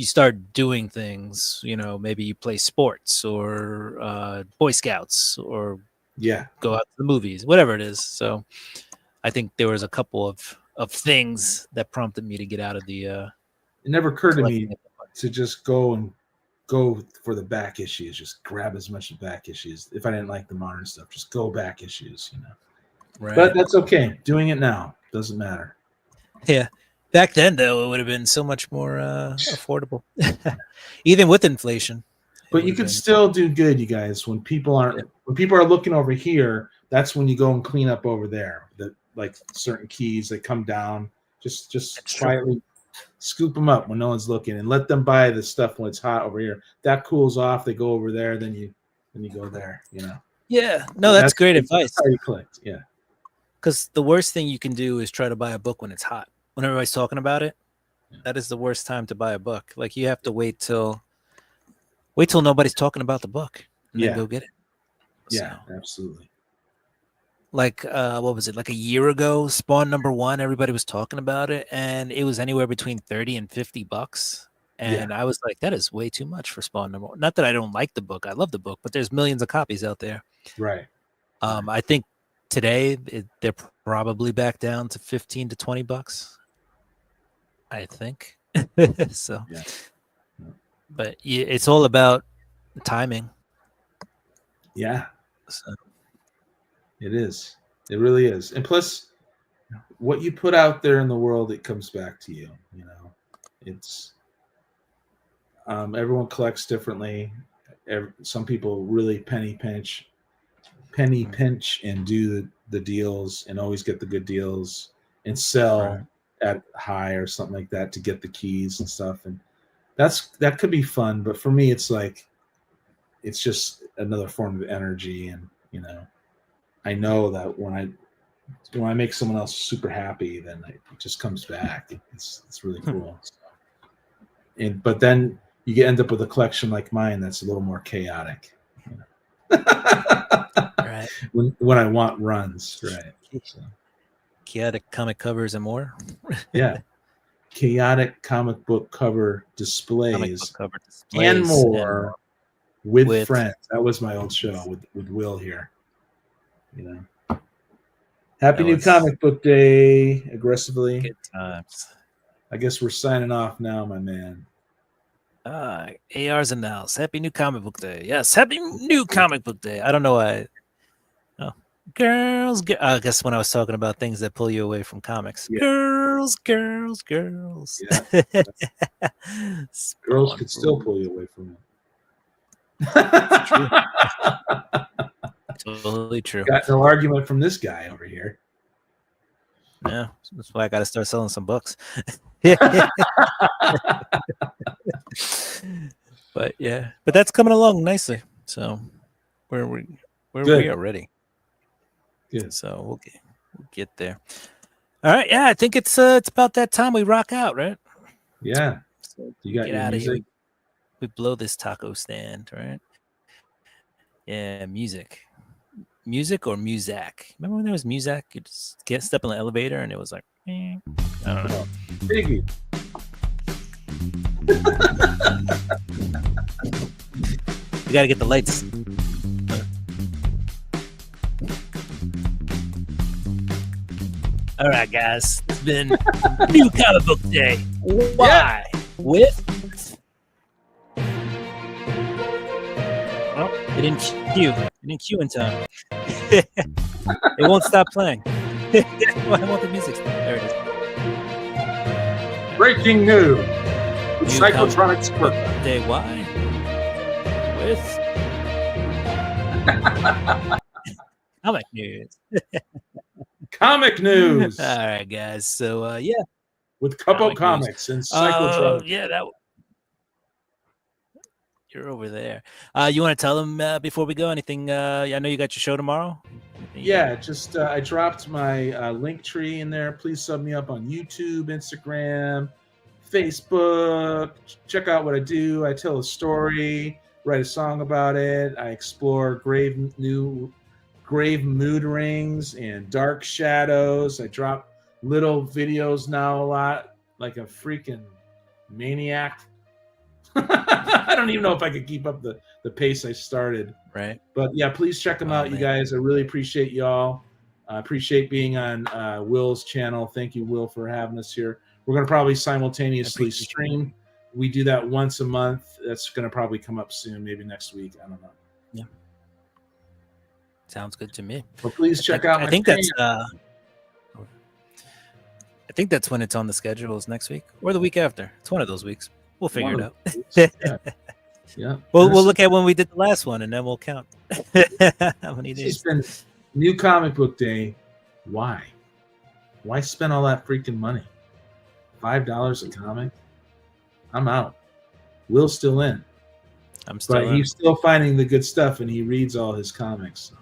start doing things, maybe you play sports or Boy Scouts or go out to the movies, whatever it is. So I think there was a couple of things that prompted me to get out of the it never occurred to me to just go for the back issues, just grab as much of back issues. If I didn't like the modern stuff, just go back issues, Right. But that's okay. Doing it now doesn't matter. Yeah. Back then though, it would have been so much more affordable. Even with inflation. But you can still do good, you guys. When people are looking over here, that's when you go and clean up over there. Certain keys that come down, just quietly scoop them up when no one's looking, and let them buy the stuff when it's hot over here. That cools off. They go over there, then you go there. Yeah, no, that's great advice. That's how you clicked. Yeah, because the worst thing you can do is try to buy a book when it's hot. When everybody's talking about it, that is the worst time to buy a book. You have to wait till nobody's talking about the book and then go get it. Yeah, absolutely. What was it? A year ago, Spawn #1, everybody was talking about it, and it was anywhere between $30 and $50. And I was like, that is way too much for Spawn #1. Not that I don't like the book. I love the book, but there's millions of copies out there. Right. I think today they're probably back down to $15 to $20. I think. So, but it's all about timing. Yeah. So. It is. It really is. And plus, what you put out there in the world, it comes back to you. You know, it's everyone collects differently. Some people really penny pinch and do the deals and always get the good deals and sell at high or something like that to get the keys and stuff. And that could be fun, but for me, it's like it's just another form of energy. And you know, I know that when I make someone else super happy, then it just comes back. It's really cool. But then you end up with a collection like mine that's a little more chaotic. You know? Right. When I want runs, right? So. Chaotic comic covers and more. Yeah. Chaotic comic book cover displays, and more with friends. That was my old show with Will here. You know. Happy New Comic Book Day, aggressively. Good times. I guess we're signing off now, my man. AR's in the house. Happy New Comic Book Day. Yes, Happy New Comic Book Day. I don't know why. Oh, girls. I guess when I was talking about things that pull you away from comics. Yeah. Girls. Yeah. Girls could still pull you away from it. Totally true. Got no argument from this guy over here. Yeah, that's why I got to start selling some books. But yeah, but that's coming along nicely. So we are ready. Good. So we'll get there. All right. Yeah, I think it's about that time we rock out, right? Yeah. So you got get your out music? of here. We blow this taco stand, right? Yeah, music. Music or Muzak? Remember when there was Muzak? You just step in the elevator and it was like, I don't know. Biggie. You gotta get the lights. All right, guys. It's been New Comic Book Day. Why? Yeah. With? Well, it didn't cue. It didn't cue in time. It won't stop playing. I want the music. There it is. Breaking news. Cyclotronic Squirt. Day why? With comic news. Comic news. All right, guys. So yeah, with Couple Comics and Cyclotronic. Yeah, that. You're over there. You want to tell them before we go anything? I know you got your show tomorrow. Yeah, just I dropped my link tree in there. Please sub me up on YouTube, Instagram, Facebook. Check out what I do. I tell a story, write a song about it. I explore grave mood rings and dark shadows. I drop little videos now a lot, like a freaking maniac. I don't even know if I could keep up the pace I started. Right. But yeah, please check them out, you guys. I really appreciate y'all. I appreciate being on Will's channel. Thank you, Will, for having us here. We're going to probably simultaneously stream. We do that once a month. That's going to probably come up soon, maybe next week. I don't know. Yeah. Sounds good to me. Well, please check out. I think that's when it's on the schedule, is next week or the week after. It's one of those weeks. We'll figure it out. Yeah. We'll look at when we did the last one, and then we'll count how many days. It's been New Comic Book Day. Why? Why spend all that freaking money? $5 a comic? I'm out. Will's still in. But he's still finding the good stuff, and he reads all his comics.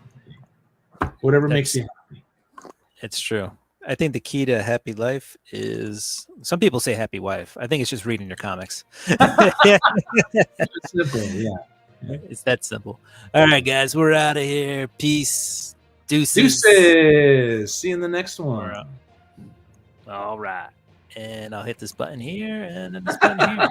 So whatever makes you happy. It's true. I think the key to a happy life is, some people say happy wife. I think it's just reading your comics. It's simple, yeah. It's that simple. All right, guys, we're out of here. Peace. Deuces. See you in the next one. All right. And I'll hit this button here and then this button here.